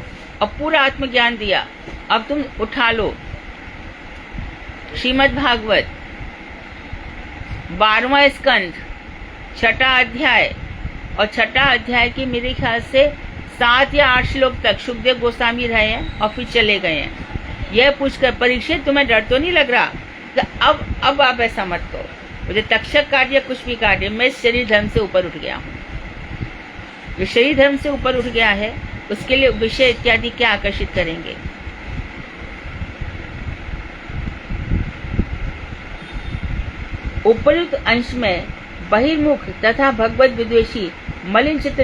और पूरा आत्मज्ञान दिया। अब तुम उठा लो श्रीमद् भागवत 12वां स्कंध 6ठा अध्याय, और 6ठा अध्याय की मेरे ख्याल से 7 या 8 श्लोक तक सुखदेव गोस्वामी रहे हैं और फिर चले गए हैं। यह पूछकर परीक्षित तुम्हें डर तो नहीं लग रहा? अब आप ऐसा मत करो, मुझे तक्षक काटे या कुछ भी काटे, मैं शरीर धर्म से ऊपर उठ गया हूँ। जो शरीर धर्म से ऊपर उठ गया है उसके लिए विषय इत्यादि क्या आकर्षित करेंगे? उपयुक्त अंश में बहिर्मुख तथा भगवत विद्वेषी मलिन चित्त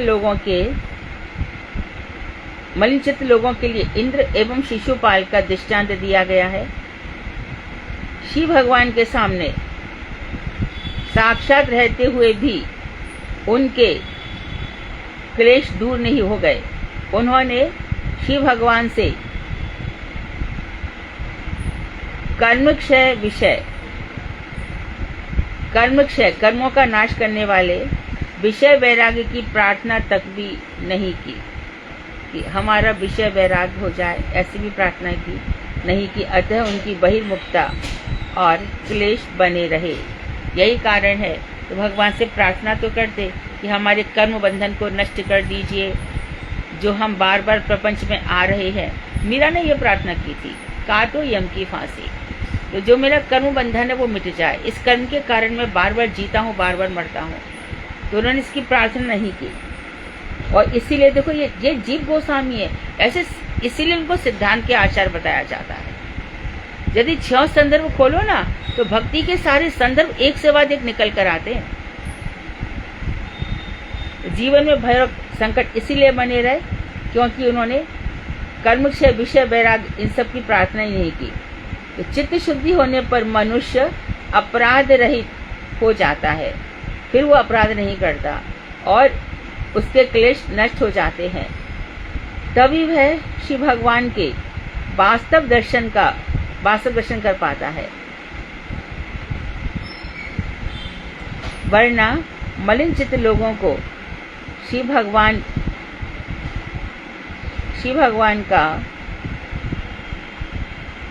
लोगों के लिए इंद्र एवं शिशुपाल का दृष्टांत दिया गया है। शिव भगवान के सामने साक्षात रहते हुए भी उनके क्लेश दूर नहीं हो गए। उन्होंने शिव भगवान से कर्मों का नाश करने वाले विषय वैराग्य की प्रार्थना तक भी नहीं की कि हमारा विषय वैराग्य हो जाए, ऐसी भी प्रार्थना की नहीं की। अतः उनकी बहिर्मुखता और क्लेश बने रहे। यही कारण है तो भगवान से प्रार्थना तो करते कि हमारे कर्म बंधन को नष्ट कर दीजिए, जो हम बार बार प्रपंच में आ रहे हैं। मीरा ने यह प्रार्थना की थी, काटो यम की फांसी, तो जो मेरा कर्म बंधन है वो मिट जाए। इस कर्म के कारण मैं बार बार जीता हूँ, बार बार मरता हूँ। तो उन्होंने इसकी प्रार्थना नहीं की, और इसीलिए देखो ये जीव गोस्वामी है, ऐसे इसीलिए उनको सिद्धांत के आचार बताया जाता है। यदि 6 संदर्भ खोलो ना तो भक्ति के सारे संदर्भ एक से बाद एक निकल कर आते हैं। जीवन में भय और संकट इसीलिए बने रहे क्योंकि उन्होंने कर्म क्षय विषय वैराग्य इन सब की प्रार्थना ही नहीं की। तो चित्त शुद्धि होने पर मनुष्य अपराध रहित हो जाता है, फिर वो अपराध नहीं करता और उसके क्लेश नष्ट हो जाते हैं। तभी वह शिव भगवान के वास्तव दर्शन कर पाता है। वरना मलिन चित्त लोगों को शिव भगवान का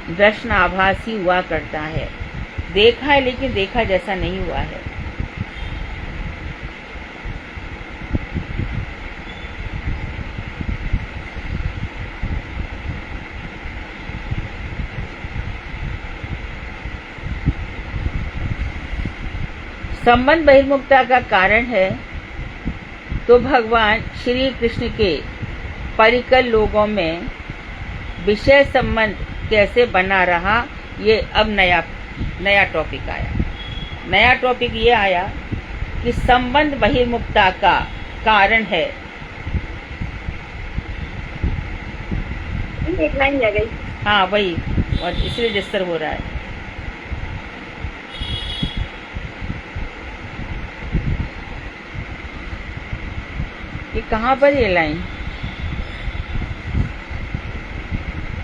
दर्शन आभासी हुआ करता है। देखा है लेकिन देखा जैसा नहीं हुआ है। संबंध बहिर्मुखता का कारण है तो भगवान श्री कृष्ण के परिकर लोगों में विषय संबंध कैसे बना रहा, ये अब नया टॉपिक आया। नया टॉपिक ये आया कि संबंध बहिर्मुखता का कारण है। एक लाइन आ गई। हाँ वही, और इसलिए डिस्टर्ब हो रहा है। ये कहाँ पर ये लाइन?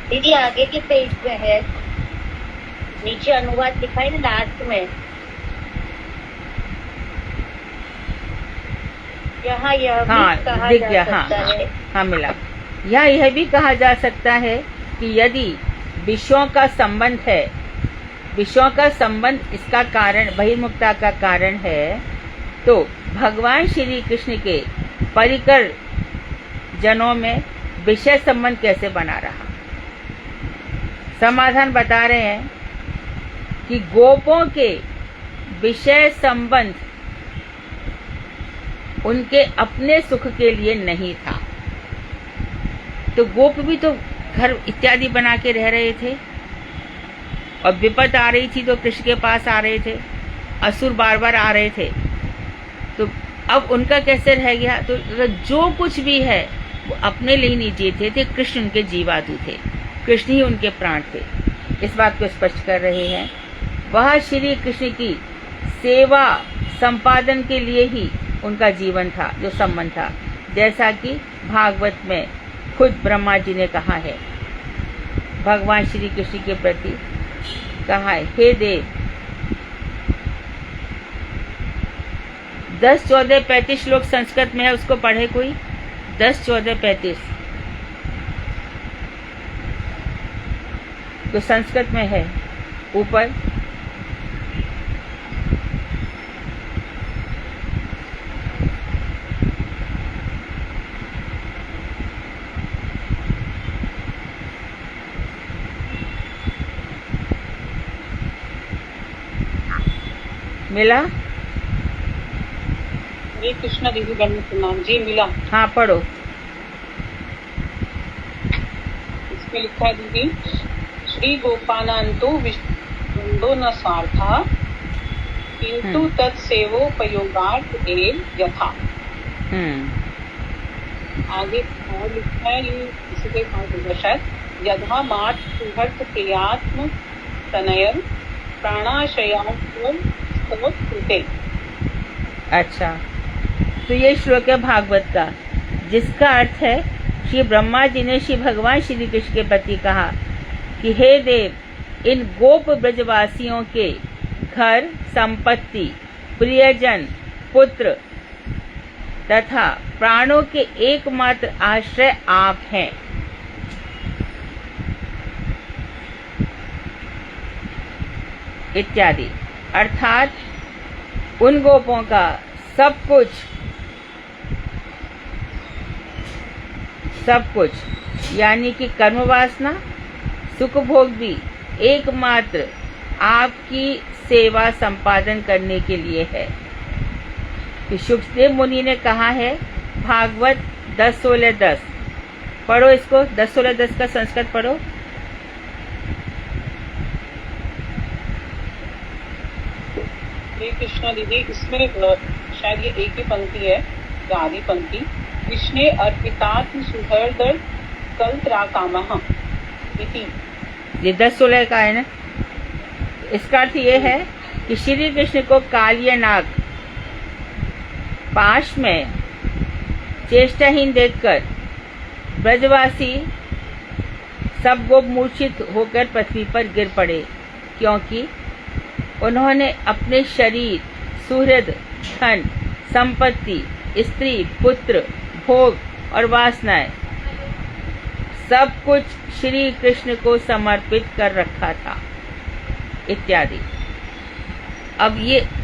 दीदी आगे के पेज में है, नीचे अनुवाद लिखा है ना लास्ट में। यहाँ यह भी हाँ कहा दिख जा गया, सकता हाँ है। हाँ मिला। यह भी कहा जा सकता है कि यदि विषयों का संबंध है, विषयों का संबंध इसका कारण बहिर्मुखता का कारण है, तो भगवान श्री कृष्ण के परिकर जनों में विषय संबंध कैसे बना रहा? समाधान बता रहे हैं कि गोपों के विषय संबंध उनके अपने सुख के लिए नहीं था। तो गोप भी तो घर इत्यादि बना के रह रहे थे, और विपद आ रही थी तो कृष्ण के पास आ रहे थे, असुर बार बार आ रहे थे, तो अब उनका कैसे रह गया? तो जो कुछ भी है वो अपने लिए नहीं जीते थे, कृष्ण उनके जीवादु थे, कृष्ण ही उनके प्राण थे। इस बात को स्पष्ट कर रहे हैं। वह श्री कृष्ण की सेवा संपादन के लिए ही उनका जीवन था, जो संबंध था, जैसा कि भागवत में खुद ब्रह्मा जी ने कहा है, भगवान श्री कृष्ण के प्रति कहा है, हे देव। 10, 14, 35 श्लोक संस्कृत में है, उसको पढ़े कोई? 10, 14, 35 तो संस्कृत में है ऊपर। मिला? हरे कृष्णा दीदी बहन प्रणाम जी, मिला। हाँ पढ़ो। इसमें लिखा है दीदी, श्री गोपानांतो विष्णु न स्वार्था किंतु तत्सेवोपयोगार्थ एव यथा। आगे और लिखा है, ये इसी के शायद, यथा मात सुहर्त क्रियात्म तनयन प्राणाशयात्म स्तोत्रते। अच्छा, तो ये श्लोक है भागवत का, जिसका अर्थ है श्री ब्रह्मा जी ने श्री भगवान श्री कृष्ण के प्रति कहा कि हे देव, इन गोप ब्रजवासियों के घर, संपत्ति, प्रियजन, पुत्र तथा प्राणों के एकमात्र आश्रय आप हैं। इत्यादि। अर्थात उन गोपों का सब कुछ यानी कि कर्म वासना, सुख भोग भी एकमात्र आपकी सेवा संपादन करने के लिए है। कि सुखदेव मुनि ने कहा है, भागवत 10:16-10 पढ़ो इसको, 10:16-10 का संस्कृत पढ़ो। हरे कृष्णा दीदी, इसमें शायद ये एक ही पंक्ति है या आधी पंक्ति, कृष्णे अर्पितात्म सुहृदर कल्त्राकामः इति। ये 10:16 का है ना। इसका अर्थ ये है कि श्री कृष्ण को कालिया नाग पाश में चेष्टाहीन देखकर ब्रजवासी सब गोप मूर्छित होकर पृथ्वी पर गिर पड़े, क्योंकि उन्होंने अपने शरीर, सुहृद, धन, संपत्ति, स्त्री, पुत्र, भोग और वासनाएं सब कुछ श्री कृष्ण को समर्पित कर रखा था, इत्यादि। अब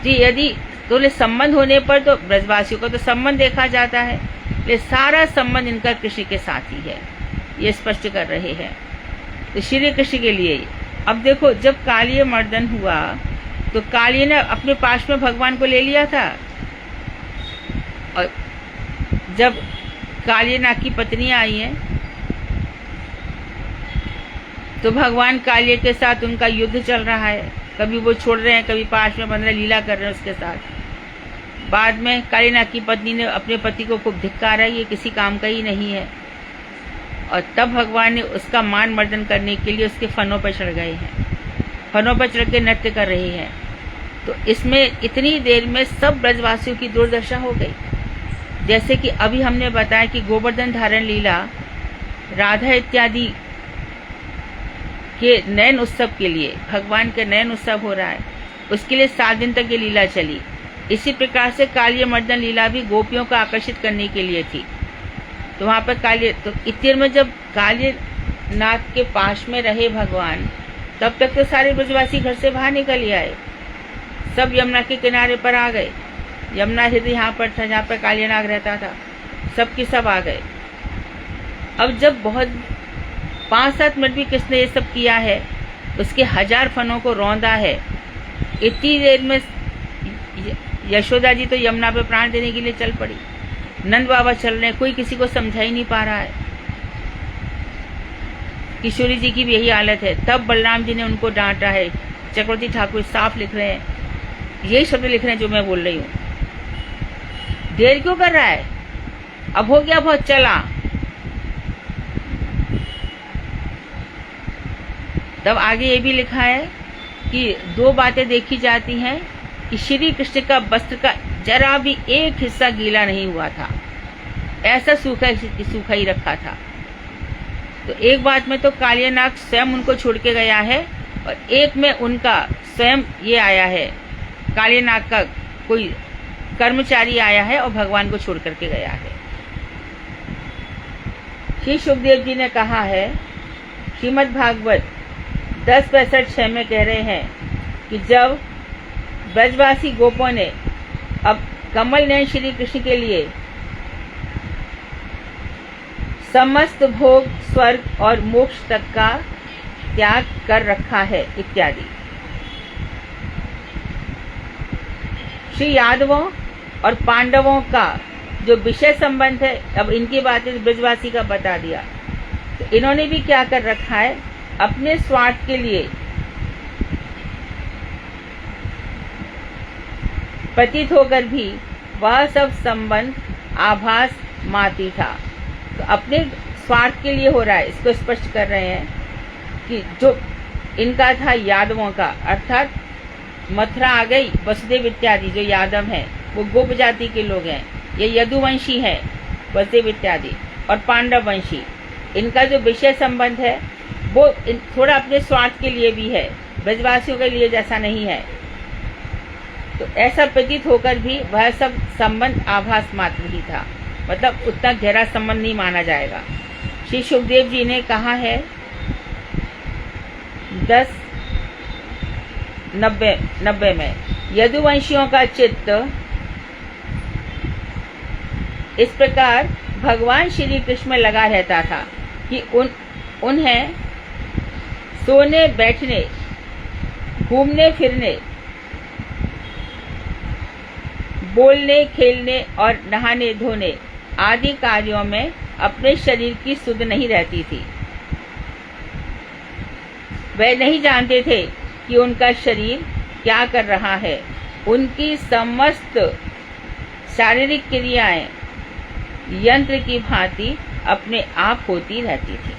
यदि तो संबंध होने पर तो ब्रजवासियों का तो संबंध देखा जाता है, ये सारा संबंध इनका कृष्ण के साथ ही है, ये स्पष्ट कर रहे हैं। तो श्री कृष्ण के लिए ही। अब देखो, जब कालिय मर्दन हुआ तो कालिय ने अपने पास में भगवान को ले लिया था, और जब कालियनाग की पत्नी आई है तो भगवान कालिय के साथ उनका युद्ध चल रहा है, कभी वो छोड़ रहे हैं, कभी पास में बंध रहे, लीला कर रहे हैं उसके साथ। बाद में कालियनाग की पत्नी ने अपने पति को खूब धिक्कारा, ये किसी काम का ही नहीं है, और तब भगवान ने उसका मान मर्दन करने के लिए उसके फनों पर चढ़ गए हैं, फनों पर चढ़ के नृत्य कर रही हैं। तो इसमें इतनी देर में सब ब्रजवासियों की दुर्दशा हो गई। जैसे कि अभी हमने बताया कि गोवर्धन धारण लीला राधा इत्यादि के नयन उत्सव के लिए, भगवान का नयन उत्सव हो रहा है, उसके लिए 7 दिन तक ये लीला चली। इसी प्रकार से काल्य मर्दन लीला भी गोपियों को आकर्षित करने के लिए थी। तो वहां पर इत्तिर में जब काल्य नाथ के पास में रहे भगवान, तब तक तो सारे ब्रजवासी घर से बाहर निकल आए, सब यमुना के किनारे पर आ गए। यमुना हृदय यहाँ पर था जहाँ पर कालियानाग रहता था, सबके सब आ गए। अब जब बहुत 5-7 मिनट भी किसने ये सब किया है, उसके 1000 फनों को रौंदा है। इतनी देर में यशोदा जी तो यमुना पे प्राण देने के लिए चल पड़ी, नंद बाबा चल रहे हैं, कोई किसी को समझा ही नहीं पा रहा है। किशोरी जी की भी यही हालत है। तब बलराम जी ने उनको डांटा है। चक्रवर्ती ठाकुर साफ लिख रहे हैं, यही शब्द लिख रहे हैं जो मैं बोल रही हूँ। देर क्यों कर रहा है, अब हो गया बहुत, चला। तब आगे ये भी लिखा है कि 2 बातें देखी जाती हैं कि श्री कृष्ण का वस्त्र का जरा भी एक हिस्सा गीला नहीं हुआ था, ऐसा सूखा ही रखा था। तो एक बात में तो कालियानाग स्वयं उनको छोड़ के गया है, और एक में उनका स्वयं ये आया है, कालियानाग का कोई कर्मचारी आया है और भगवान को छोड़ करके गया है। श्री सुखदेव जी ने कहा है, श्रीमद् भागवत 10:65 में कह रहे हैं कि जब ब्रजवासी गोपों ने अब कमल नयन श्री कृष्ण के लिए समस्त भोग, स्वर्ग और मोक्ष तक का त्याग कर रखा है इत्यादि। श्री यादवों और पांडवों का जो विषय संबंध है, अब इनकी बातें ब्रजवासी का बता दिया। तो इन्होंने भी क्या कर रखा है, अपने स्वार्थ के लिए प्रतीत होकर भी वह सब संबंध आभास माती था। तो अपने स्वार्थ के लिए हो रहा है, इसको स्पष्ट कर रहे हैं कि जो इनका था यादवों का, अर्थात मथुरा आ गई, वसुदेव इत्यादि जो यादव हैं वो गोप जाति के लोग हैं, ये यदुवंशी हैं वसुदेव इत्यादि, और पांडव वंशी, इनका जो विषय संबंध है वो थोड़ा अपने स्वार्थ के लिए भी है, ब्रजवासियों के लिए जैसा नहीं है। तो ऐसा प्रतीत होकर भी वह सब संबंध आभास मात्र ही था, मतलब उतना गहरा संबंध नहीं माना जाएगा। श्री सुखदेव जी ने कहा है 10:90 में, यदुवंशियों का चित्त इस प्रकार भगवान श्री कृष्ण में लगा रहता था कि उन्हें सोने, बैठने, घूमने फिरने, बोलने, खेलने और नहाने धोने आदि कार्यों में अपने शरीर की सुध नहीं रहती थी। वे नहीं जानते थे कि उनका शरीर क्या कर रहा है। उनकी समस्त शारीरिक क्रियाएं यंत्र की भांति अपने आप होती रहती थी।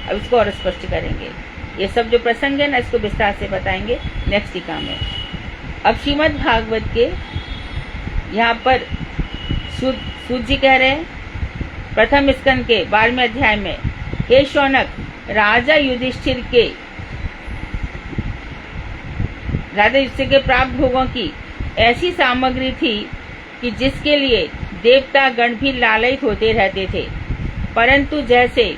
अब इसको और स्पष्ट करेंगे, ये सब जो प्रसंग है ना, इसको विस्तार से बताएंगे नेक्स्ट टीका में। अब श्रीमद् भागवत के यहाँ पर सूत जी कह रहे हैं प्रथम स्कंद के 12वें अध्याय में, हे शौनक, राजा युधिष्ठिर के प्राप्त भोगों की ऐसी सामग्री थी कि जिसके लिए देवता गण भी लालयित होते रहते थे, परंतु जैसे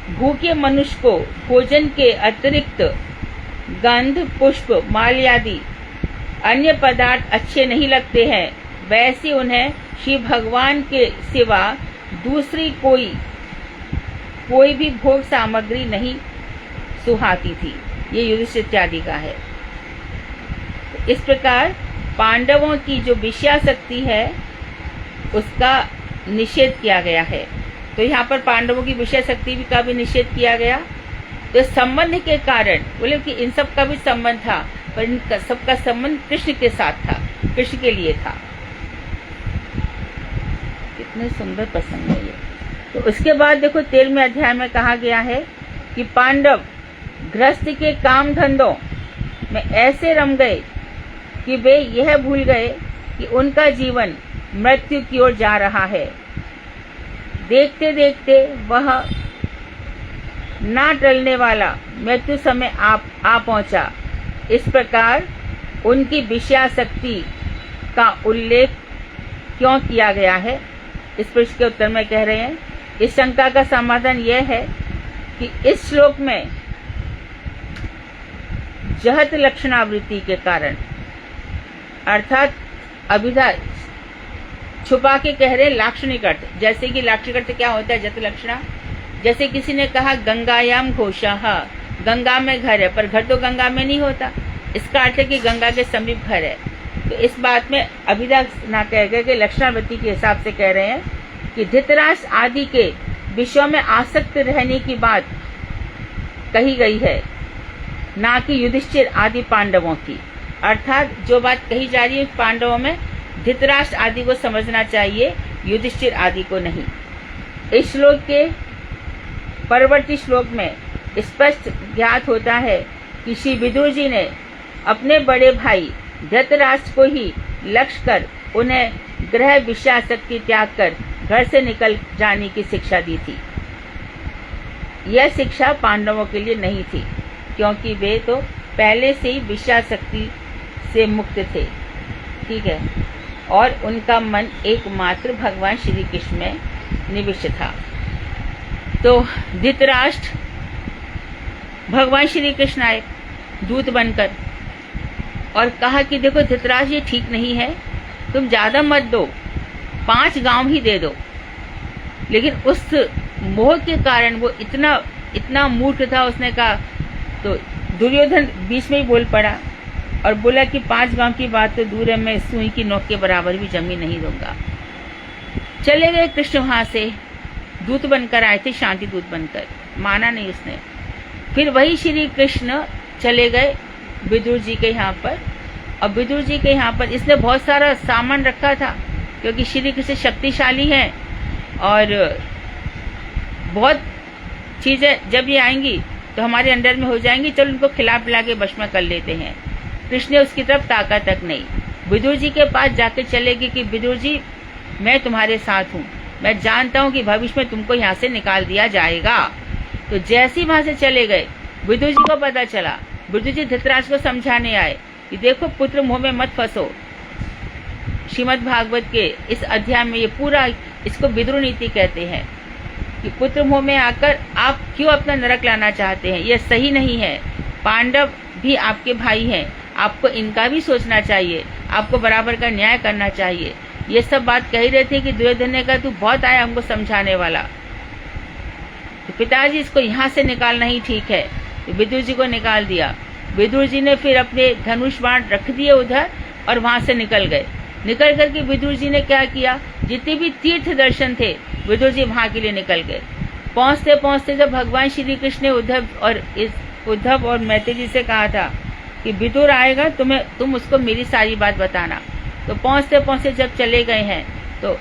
भूखे मनुष्य को भोजन के अतिरिक्त गंध, पुष्प, माल आदि अन्य पदार्थ अच्छे नहीं लगते हैं, वैसे उन्हें श्री भगवान के सिवा दूसरी कोई भी भोग सामग्री नहीं सुहाती थी। ये युधिष्ठिर इत्यादि का है। इस प्रकार पांडवों की जो विषयासक्ति है उसका निषेध किया गया है। तो यहाँ पर पांडवों की विषय शक्ति का भी निषेध किया गया। तो संबंध के कारण बोले कि इन सब का भी संबंध था, पर इन सबका संबंध कृष्ण के साथ था, कृष्ण के लिए था। कितने सुंदर प्रसंग है ये। तो उसके बाद देखो 13वें अध्याय में कहा गया है कि पांडव गृहस्थ के काम धंधों में ऐसे रम गए कि वे यह भूल गए कि उनका जीवन मृत्यु की ओर जा रहा है। देखते देखते वह ना टलने वाला मृत्यु समय आ पहुंचा। इस प्रकार उनकी विषयासक्ति का उल्लेख क्यों किया गया है? इस प्रश्न के उत्तर में कह रहे हैं, इस शंका का समाधान यह है कि इस श्लोक में जहत लक्षणावृत्ति के कारण, अर्थात अभिधा छुपा के कह रहे लाक्षणिक अर्थ। जैसे कि लाक्षणिक अर्थ क्या होता है? जत लक्षणा। जैसे किसी ने कहा गंगायाम घोषः, गंगा में घर है, पर घर तो गंगा में नहीं होता। इसका अर्थ है कि गंगा के समीप घर है। तो इस बात में अभिधा ना कह गए कि लक्षणावृत्ति के हिसाब से कह रहे हैं कि धृतराष्ट्र आदि के विषयों में आसक्त रहने की बात कही गई है, ना कि युधिष्ठिर आदि पांडवों की। अर्थात जो बात कही जा रही है पांडवों में, धृतराष्ट्र आदि को समझना चाहिए, युधिष्ठिर आदि को नहीं। इस श्लोक के परवर्ती श्लोक में स्पष्ट ज्ञात होता है कि श्री विदुर जी ने अपने बड़े भाई धृतराष्ट्र को ही लक्ष्य कर उन्हें ग्रह विषयासक्ति त्याग कर घर से निकल जाने की शिक्षा दी थी। यह शिक्षा पांडवों के लिए नहीं थी, क्योंकि वे तो पहले से ही विषयासक्ति से मुक्त थे। ठीक है, और उनका मन एकमात्र भगवान श्री कृष्ण में निविष्ट था। तो धृतराष्ट्र भगवान श्री कृष्ण आए दूत बनकर और कहा कि देखो धृतराष्ट्र, ये ठीक नहीं है, तुम ज्यादा मत दो, 5 गांव ही दे दो। लेकिन उस मोह के कारण वो इतना मूर्ख था, उसने कहा, तो दुर्योधन बीच में ही बोल पड़ा और बोला कि 5 गांव की बात तो दूर है, मैं सुई की नोक के बराबर भी जमीन नहीं दूंगा। चले गए कृष्ण वहां से, दूत बनकर आए थे, शांति दूत बनकर, माना नहीं उसने। फिर वही श्री कृष्ण चले गए विदुर जी के यहाँ पर। अब विदुर जी के यहाँ पर इसने बहुत सारा सामान रखा था, क्योंकि श्री कृष्ण शक्तिशाली हैं और बहुत चीजें जब ये आएंगी तो हमारे अंडर में हो जाएंगी, चलो उनको खिला पिला के वश में कर लेते हैं। कृष्ण ने उसकी तरफ ताका तक नहीं। विदुर जी के पास जाके चलेगी कि विदुर जी, मैं तुम्हारे साथ हूँ, मैं जानता हूँ कि भविष्य में तुमको यहाँ से निकाल दिया जाएगा। तो जैसे ही वहां से चले गए, विदुर जी को पता चला। विदुर जी धृतराष्ट्र को समझाने आए कि देखो पुत्र मोह में मत फंसो। श्रीमद् भागवत के इस अध्याय में ये पूरा, इसको विदुर नीति कहते हैं कि पुत्र मोह में आकर आप क्यों अपना नरक लाना चाहते हैं, यह सही नहीं है। पांडव भी आपके भाई हैं, आपको इनका भी सोचना चाहिए, आपको बराबर का न्याय करना चाहिए। ये सब बात कह रहे थे कि दुर्योधन ने कहा, तू बहुत आया हमको समझाने वाला, तो पिताजी इसको यहाँ से निकालना ही ठीक है। तो विदुर जी को निकाल दिया। विदुर जी ने फिर अपने धनुष बाण रख दिए उधर और वहां से निकल गए। निकल करके विदुर जी ने क्या किया, जितने भी तीर्थ दर्शन थे विदुर जी वहां के लिए निकल गए। पहुंचते पहुंचते जब भगवान श्री कृष्ण ने उद्धव और मैत्री जी से कहा था कि विदुर आएगा, तुम उसको मेरी सारी बात बताना। तो पहुंचते पहुंचते जब चले गए हैं तो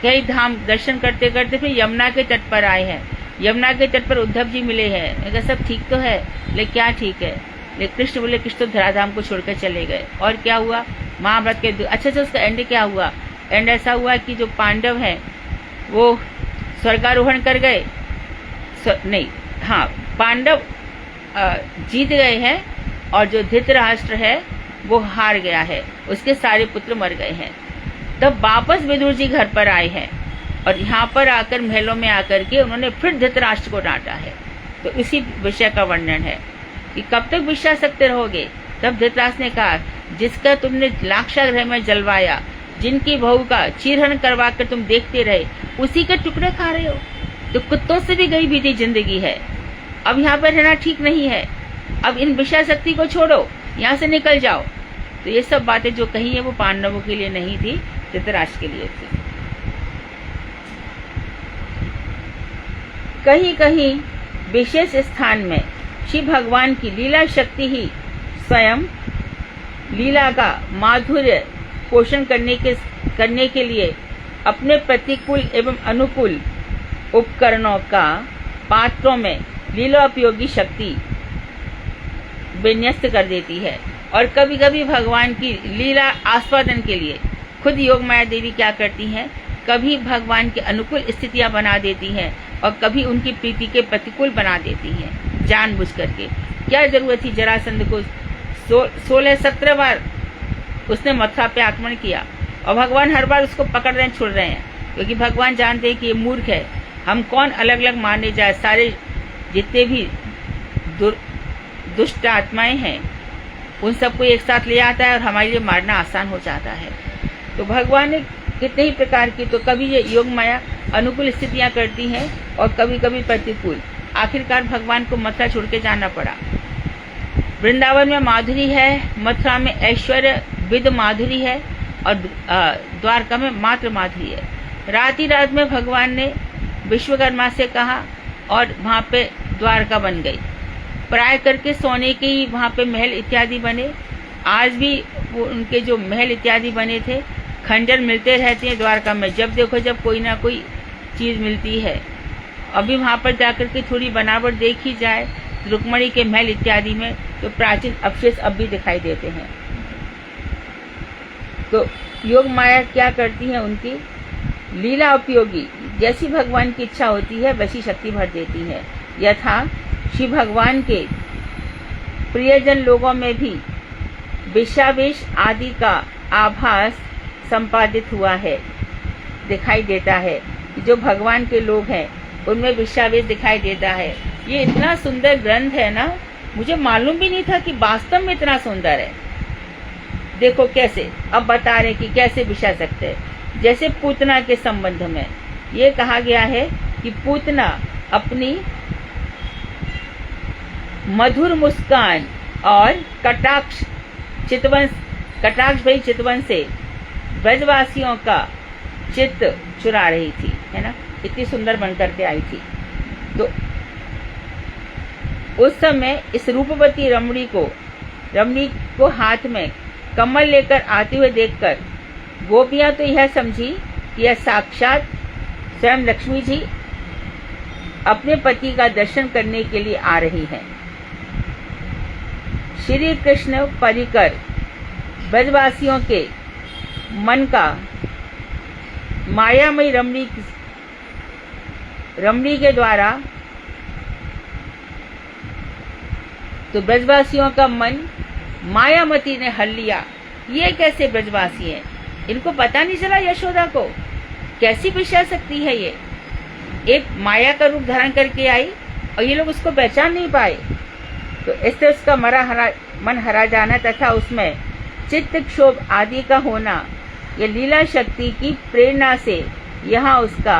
कई धाम दर्शन करते करते फिर यमुना के तट पर आए हैं। यमुना के तट पर उद्धव जी मिले हैं। मैं कहा सब ठीक तो है, लेकिन क्या ठीक है? लेकिन कृष्ण बोले, कृष्ण तो धराधाम को छोड़कर चले गए। और क्या हुआ? महाभारत के अच्छा उसका एंड क्या हुआ? एंड ऐसा हुआ कि जो पांडव हैं वो स्वर्गारोहण कर गए, पांडव जीत गए हैं और जो धृतराष्ट्र है वो हार गया है, उसके सारे पुत्र मर गए हैं। तब वापस विदुर जी घर पर आए हैं और यहाँ पर आकर महलों में आकर के उन्होंने फिर धृतराष्ट्र को डांटा है। तो इसी विषय का वर्णन है कि कब तक विषयासक्त रहोगे। तब धृतराष्ट्र ने कहा, जिसका तुमने लाक्षागृह में जलवाया, जिनकी बहू का चीरहरण करवा कर तुम देखते रहे, उसी के टुकड़े खा रहे हो। तो कुत्तों से भी गई बीती जिंदगी है, अब यहाँ पर रहना ठीक नहीं है। अब इन विषयासक्ति को छोड़ो, यहाँ से निकल जाओ। तो ये सब बातें जो कही है वो पांडवों के लिए नहीं थी, धृतराष्ट्र के लिए थी। कहीं कहीं विशेष स्थान में श्री भगवान की लीला शक्ति ही स्वयं लीला का माधुर्य पोषण करने के लिए अपने प्रतिकूल एवं अनुकूल उपकरणों का पात्रों में लीलोपयोगी शक्ति विन्यस्त कर देती है। और कभी कभी भगवान की लीला आस्वादन के लिए खुद योग माया देवी क्या करती हैं, कभी भगवान के अनुकूल स्थितियां बना देती हैं और कभी उनकी प्रीति के प्रतिकूल बना देती हैं जानबूझ करके। क्या जरूरत थी जरासंध को 16-17 बार उसने मथुरा पे आक्रमण किया और भगवान हर बार उसको पकड़ रहे हैं, छोड़ रहे हैं, क्योंकि भगवान जानते हैं कि ये मूर्ख है। हम कौन अलग अलग मारने जाए, सारे जितने भी दुष्ट आत्माएं हैं उन सबको एक साथ ले आता है और हमारे लिए मारना आसान हो जाता है। तो भगवान ने कितने ही प्रकार की, तो कभी ये योग माया अनुकूल स्थितियां करती हैं और कभी कभी प्रतिकूल। आखिरकार भगवान को मथुरा छोड़ के जाना पड़ा। वृंदावन में माधुरी है, मथुरा में ऐश्वर्य विद माधुरी है और द्वारका में मात्र माधुरी है। रात ही रात में भगवान ने विश्वकर्मा से कहा और वहाँ पे द्वारका बन गई। प्राय करके सोने के ही वहाँ पे महल इत्यादि बने। आज भी वो उनके जो महल इत्यादि बने थे, खंजर मिलते रहते हैं द्वारका में, जब देखो जब कोई ना कोई चीज मिलती है। अभी वहाँ पर जाकर के थोड़ी बनावट देखी जाए रुक्मणी के महल इत्यादि में, तो प्राचीन अवशेष अब भी दिखाई देते हैं। तो योग माया क्या करती है, उनकी लीला उपयोगी, जैसी भगवान की इच्छा होती है वैसी शक्ति भर देती है। यथा श्री भगवान के प्रियजन लोगों में भी विषावेश आदि का आभास संपादित हुआ है, दिखाई देता है। जो भगवान के लोग हैं उनमें विषावेश दिखाई देता है। ये इतना सुंदर ग्रंथ है ना, मुझे मालूम भी नहीं था कि वास्तव में इतना सुंदर है। देखो कैसे अब बता रहे कि कैसे विषा सकते हैं। जैसे पूतना के संबंध में ये कहा गया है कि पूतना अपनी मधुर मुस्कान और कटाक्ष भरी चितवन से ब्रजवासियों का चित्त चुरा रही थी, है ना, इतनी सुंदर बनकर के आई थी। तो उस समय इस रूपवती रमणी को हाथ में कमल लेकर आते हुए देखकर गोपियां तो यह समझी कि यह साक्षात स्वयं लक्ष्मी जी अपने पति का दर्शन करने के लिए आ रही हैं। श्री कृष्ण परिकर ब्रजवासियों के मन का मायामयी रमणी के द्वारा, तो ब्रजवासियों का मन मायामती ने हर लिया। ये कैसे ब्रजवासी हैं, इनको पता नहीं चला यशोदा को, कैसी विषा शक्ति है ये। एक माया का रूप धारण करके आई और ये लोग उसको पहचान नहीं पाए। तो इससे उसका मन हरा जाना तथा उसमें चित्त क्षोभ आदि का होना, ये लीला शक्ति की प्रेरणा से यहाँ उसका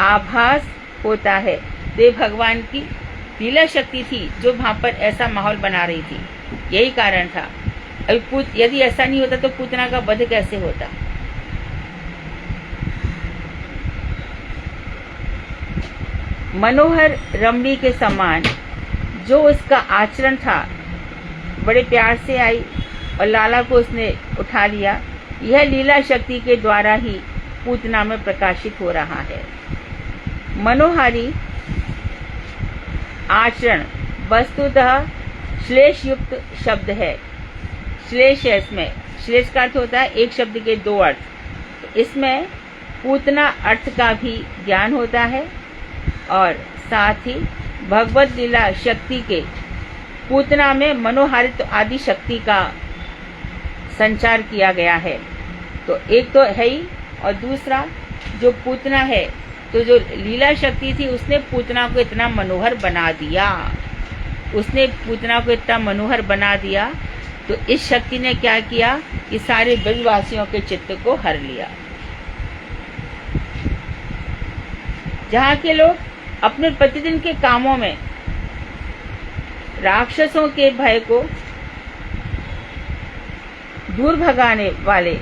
आभास होता है। देव भगवान की लीला शक्ति थी जो वहां पर ऐसा माहौल बना रही थी, यही कारण था। अभी यदि ऐसा नहीं होता तो पूतना का वध कैसे होता। मनोहर रमणी के समान जो उसका आचरण था, बड़े प्यार से आई और लाला को उसने उठा लिया। यह लीला शक्ति के द्वारा ही पूतना में प्रकाशित हो रहा है। मनोहारी आचरण वस्तुतः श्लेष युक्त शब्द है। श्लेष है, इसमें श्लेष का अर्थ होता है एक शब्द के दो अर्थ। इसमें पूतना अर्थ का भी ज्ञान होता है और साथ ही भगवत लीला शक्ति के पूतना में मनोहारित आदि शक्ति का संचार किया गया है। तो एक तो है ही, और दूसरा जो पूतना है, तो जो लीला शक्ति थी उसने पूतना को इतना मनोहर बना दिया, उसने पूतना को इतना मनोहर बना दिया। तो इस शक्ति ने क्या किया कि सारे ब्रजवासियों के चित्त को हर लिया। जहाँ के लोग अपने प्रतिदिन के कामों में राक्षसों के भय को दूर भगाने वाले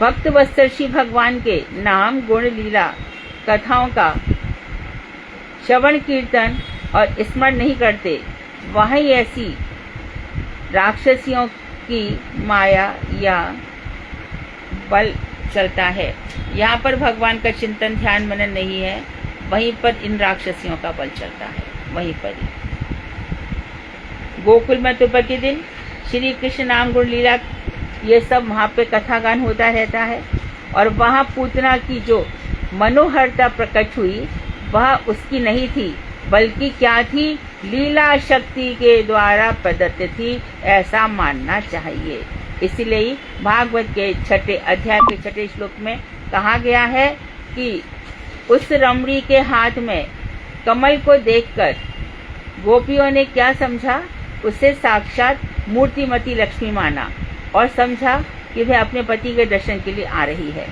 भक्त वत्सल श्री भगवान के नाम गुण लीला कथाओं का श्रवण कीर्तन और स्मरण नहीं करते, वहीं ऐसी राक्षसियों की माया या बल चलता है। यहाँ पर भगवान का चिंतन ध्यान मनन नहीं है, वहीं पर इन राक्षसियों का बल चलता है, वहीं पर ही। गोकुल में तो प्रतिदिन श्री कृष्ण नाम गुण लीला ये सब वहाँ पे कथागान होता रहता है। और वहाँ पूतना की जो मनोहरता प्रकट हुई वह उसकी नहीं थी, बल्कि क्या थी, लीला शक्ति के द्वारा प्रदत्त थी, ऐसा मानना चाहिए। इसलिए भागवत के 6 अध्याय के 6 श्लोक में कहा गया है कि उस रमणी के हाथ में कमल को देखकर गोपियों ने क्या समझा, उसे साक्षात मूर्तिमती लक्ष्मी माना और समझा कि वह अपने पति के दर्शन के लिए आ रही है।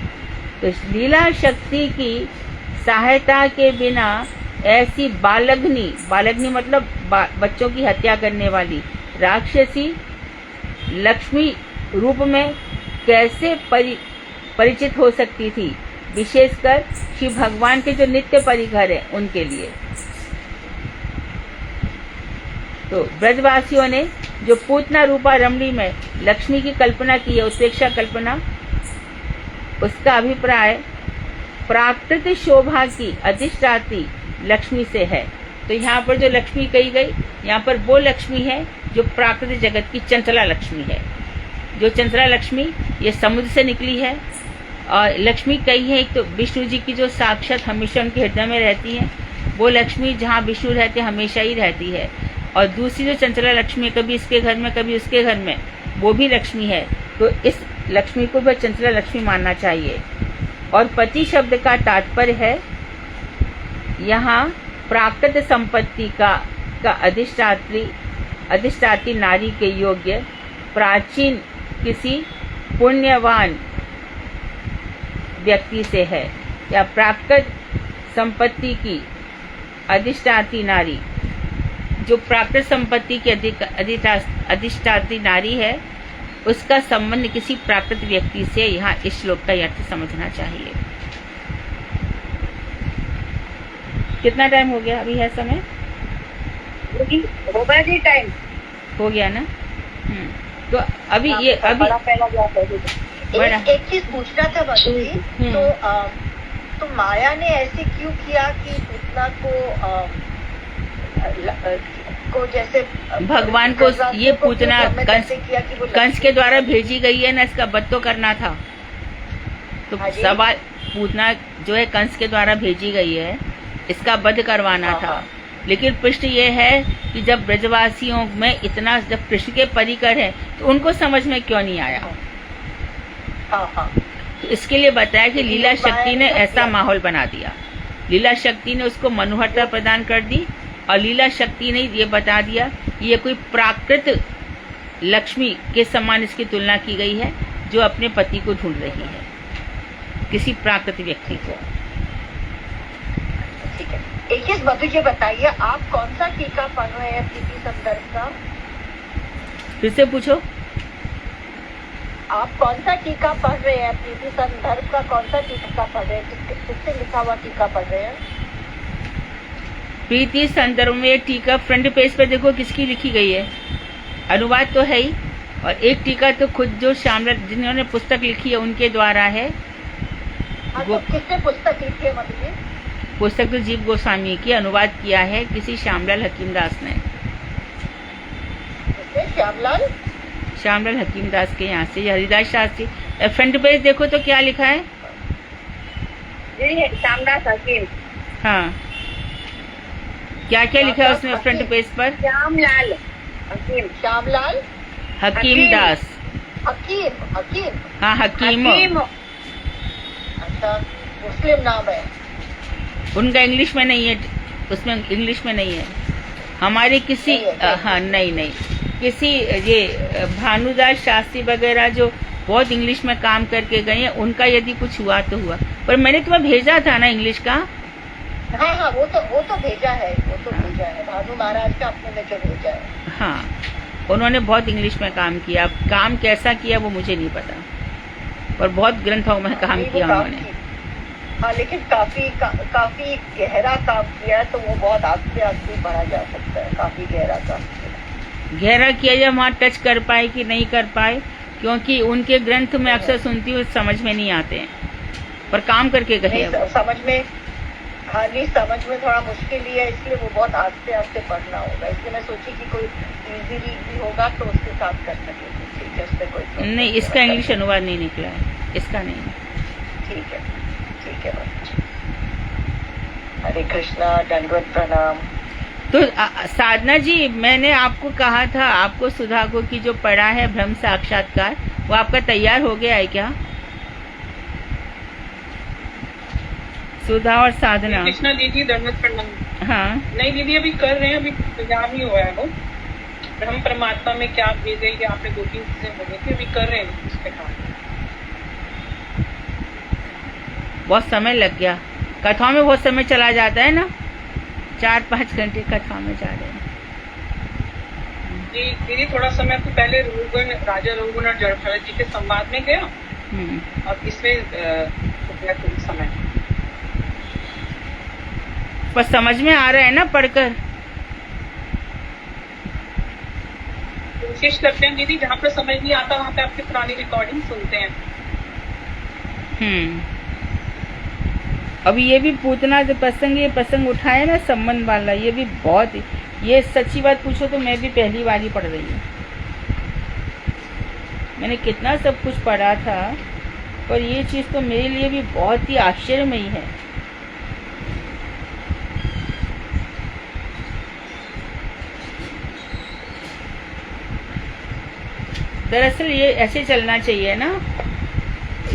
तो इस लीला शक्ति की सहायता के बिना ऐसी बालग्नि मतलब बच्चों की हत्या करने वाली राक्षसी लक्ष्मी रूप में कैसे परिचित हो सकती थी, विशेषकर श्री भगवान के जो नित्य परिकर हैं उनके लिए। तो ब्रजवासियों ने जो पूतना रूपा रमणी में लक्ष्मी की कल्पना की है, उत्प्रेक्षा कल्पना, उसका अभिप्राय प्राकृतिक शोभा की अधिष्ठात्री लक्ष्मी से है। तो यहाँ पर जो लक्ष्मी कही गई, यहाँ पर वो लक्ष्मी है जो प्राकृतिक जगत की चंचला लक्ष्मी है। जो चंचला लक्ष्मी ये समुद्र से निकली है। और लक्ष्मी कही है, एक तो विष्णु जी की जो साक्षात हमेशा उनके हृदय में रहती है, वो लक्ष्मी जहाँ विष्णु रहते हमेशा ही रहती है। और दूसरी जो चंचला लक्ष्मी, कभी इसके घर में कभी उसके घर में, वो भी लक्ष्मी है। तो इस लक्ष्मी को भी चंचला लक्ष्मी मानना चाहिए। और पति शब्द का तात्पर्य है यहाँ प्राकृत संपत्ति का अधिष्ठात्री नारी के योग्य प्राचीन किसी पुण्यवान व्यक्ति से है, या प्राकृत संपत्ति की अधिष्ठात्री नारी, जो प्राकृत संपत्ति की अधिष्ठात्री नारी है, उसका संबंध किसी प्राकृत व्यक्ति से। यहाँ इस श्लोक का अर्थ समझना चाहिए। कितना टाइम हो गया? अभी है समय? हो गया जी टाइम? हो गया ना? तो अभी ये अभी बड़ा एक चीज पूछना था मधु जी। तो माया ने ऐसे क्यों किया कि पूतना को जैसे भगवान को ये पूतना कंस के द्वारा भेजी गई है ना, इसका वध तो करना था। तो सवाल, पूतना जो है कंस के द्वारा भेजी गई है, इसका वध करवाना था। लेकिन प्रश्न ये है कि जब ब्रजवासियों में इतना, जब कृष्ण के परिकर है, तो उनको समझ में क्यों नहीं आया? तो इसके लिए बताया कि लीला शक्ति ने ऐसा माहौल बना दिया। लीला शक्ति ने उसको मनोहरता प्रदान कर दी, और लीला शक्ति ने ये बता दिया कि ये कोई प्राकृत लक्ष्मी के समान इसकी तुलना की गई है, जो अपने पति को ढूंढ रही है, किसी प्राकृत व्यक्ति को। ठीक है, एक चीज मधु जी बताइए, आप कौन सा टीका पढ़ रहे हैं प्रीति संदर्भ का? फिर से पूछो। आप कौन सा टीका पढ़ रहे हैं? प्रीति संदर्भ का कौन सा टीका पढ़ रहे हैं? किससे लिखा हुआ टीका पढ़ रहे हैं? प्रीति संदर्भ में टीका फ्रंट पेज पे देखो किसकी लिखी गई है। अनुवाद तो है ही, और एक टीका तो खुद जो श्यामलाल जिन्होंने पुस्तक लिखी है उनके द्वारा है। तो किसने पुस्तक लिखी है मधु जी? पुस्तक तो जीव गोस्वामी की, अनुवाद किया है किसी श्यामलाल हकीम दास ने। श्यामलाल हकीम दास के यहाँ से, हरिदास शास्त्री। फ्रंट पेज देखो तो क्या लिखा है? श्यामदास हकीम। हाँ, क्या क्या लिखा है उसमें फ्रंट पेज पर? श्यामलाल हकीम, श्यामलाल हकीम दास। हकीम। हाँ, हकीम। अच्छा, मुस्लिम नाम है उनका। इंग्लिश में नहीं है, उसमें इंग्लिश में नहीं है। हमारे किसी हाँ नहीं किसी ये भानुदास शास्त्री वगैरह जो बहुत इंग्लिश में काम करके गए हैं, उनका यदि कुछ हुआ तो हुआ। पर मैंने तुम्हें भेजा था ना इंग्लिश का। हाँ, वो तो भेजा है, भेजा है भानु महाराज का, आपने में जो भेजा है। हाँ, उन्होंने बहुत इंग्लिश में काम किया। काम कैसा किया वो मुझे नहीं पता, पर बहुत ग्रंथों में काम किया उन्होंने। हाँ, लेकिन काफी गहरा काम किया, तो वो बहुत आगे बढ़ा जा सकता है। काफी गहरा काम गहरा किया, जब वहाँ टच कर पाए कि नहीं कर पाए, क्योंकि उनके ग्रंथ में अक्सर सुनती हूँ समझ में नहीं आते हैं, पर काम करके गए। समझ में हाँ नहीं, समझ में थोड़ा मुश्किल ही है, इसलिए वो बहुत आस्ते आस्ते पढ़ना होगा, इसलिए मैं सोची कि कोई इजी रीड भी होगा तो उसके साथ कर सकेंगे। ठीक है, उसमें कोई problem नहीं, इसका है, इंग्लिश अनुवाद नहीं निकला है, इसका नहीं। ठीक है, ठीक है बच्चे। हरे कृष्णा, दंडवत प्रणाम। तो साधना जी, मैंने आपको कहा था, आपको सुधा को की जो पढ़ा है ब्रह्म साक्षात्कार, वो आपका तैयार हो गया है क्या? सुधा और साधना। कृष्णा दीदी, दंडवत प्रणाम। हाँ, नहीं दीदी, अभी कर रहे हैं, अभी तैयार नहीं हुआ है वो। ब्रह्म परमात्मा में क्या भेजे, ये आपने 2-3 चीजें बोली थी, अभी कर रहे हैं उस पे काम। बहुत समय लग गया, कथाओं में बहुत समय चला जाता है ना, 4-5 घंटे कथा में जा रहे हैं। जी दीदी, थोड़ा समय तो पहले राजा रघुगण और जड़ भरत जी के संवाद में गया, और इसमें थोड़ा समय। पर समझ में आ रहा है ना पढ़कर? कोशिश करते हैं दीदी, जहाँ पे समझ नहीं आता वहाँ पे आपकी पुरानी रिकॉर्डिंग सुनते हैं। अभी ये भी पूतना जो प्रसंग, ये प्रसंग उठाया ना संबंध वाला, ये भी बहुत, ये सच्ची बात पूछो तो मैं भी पहली बार ही पढ़ रही हूँ। मैंने कितना सब कुछ पढ़ा था, पर ये चीज़ तो मेरे लिए भी बहुत ही आश्चर्यमयी है। दरअसल ये ऐसे चलना चाहिए ना,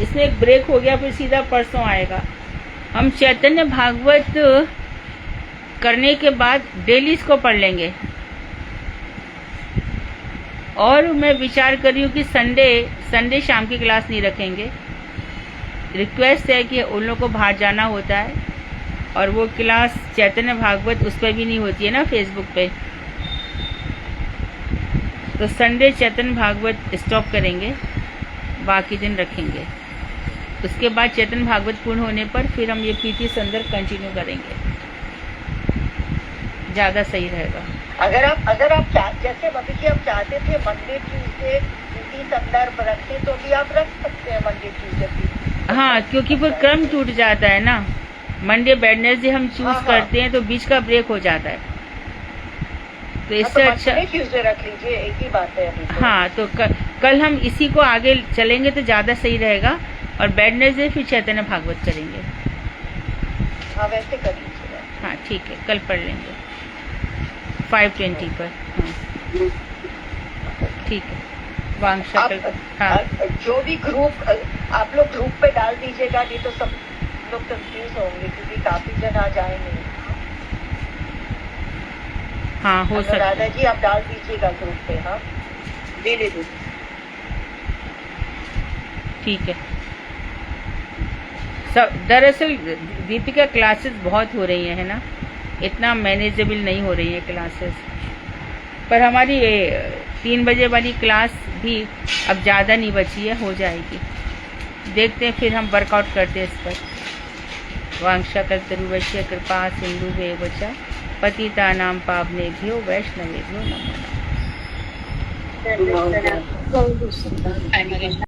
इसमें एक ब्रेक हो गया, फिर सीधा परसों आएगा। हम चैतन्य भागवत करने के बाद डेली इसको पढ़ लेंगे। और मैं विचार कर रही हूँ कि संडे शाम की क्लास नहीं रखेंगे। रिक्वेस्ट है कि उन लोगों को बाहर जाना होता है, और वो क्लास चैतन्य भागवत उस पर भी नहीं होती है ना, फेसबुक पे। तो संडे चैतन्य भागवत स्टॉप करेंगे, बाकी दिन रखेंगे। उसके बाद चैतन्य भागवत पूर्ण होने पर फिर हम ये प्रीति संदर कंटिन्यू करेंगे, ज़्यादा सही रहेगा। अगर आप जैसे अभी कि आप चाहते थे मंडे ट्यूसडे प्रीति संदर्भ रखते, तो भी आप रख सकते हैं मंडे ट्यूसडे। हाँ, क्योंकि फिर क्रम टूट जाता है ना। मंडे वेडनेसडे हम चूज करते हैं तो बीच का ब्रेक हो जाता है, तो इससे अच्छा ट्यूसडे रख लीजिए, एक ही बात है अभी तो। हाँ, तो कल हम इसी को आगे चलेंगे तो ज़्यादा सही रहेगा, और वेडनेसडे फिर चैतन्य भागवत करेंगे। हाँ, वैसे कर लीजिएगा। हाँ ठीक है, कल पढ़ लेंगे 5:20 पर। हाँ ठीक है। वांशा हाँ, जो भी ग्रुप आप लोग ग्रुप पे डाल दीजिएगा, नहीं तो सब लोग कंफ्यूज होंगे, क्योंकि काफी जन आ जाएंगे। हाँ, हो सकता है। दादाजी आप डाल दीजिएगा ग्रुप पे। हाँ जी दीदी, ठीक है। सब दरअसल दीपिका क्लासेस बहुत हो रही है ना, इतना मैनेजेबल नहीं हो रही है क्लासेस। पर हमारी 3 बजे वाली क्लास भी अब ज़्यादा नहीं बची है, हो जाएगी। देखते हैं, फिर हम वर्कआउट करते हैं इस पर। वांशा कल्पतरुवश्य कृपा सिंधु वेवच पतितानां पावनेभ्यो वैष्णवेभ्यो नमो नमः।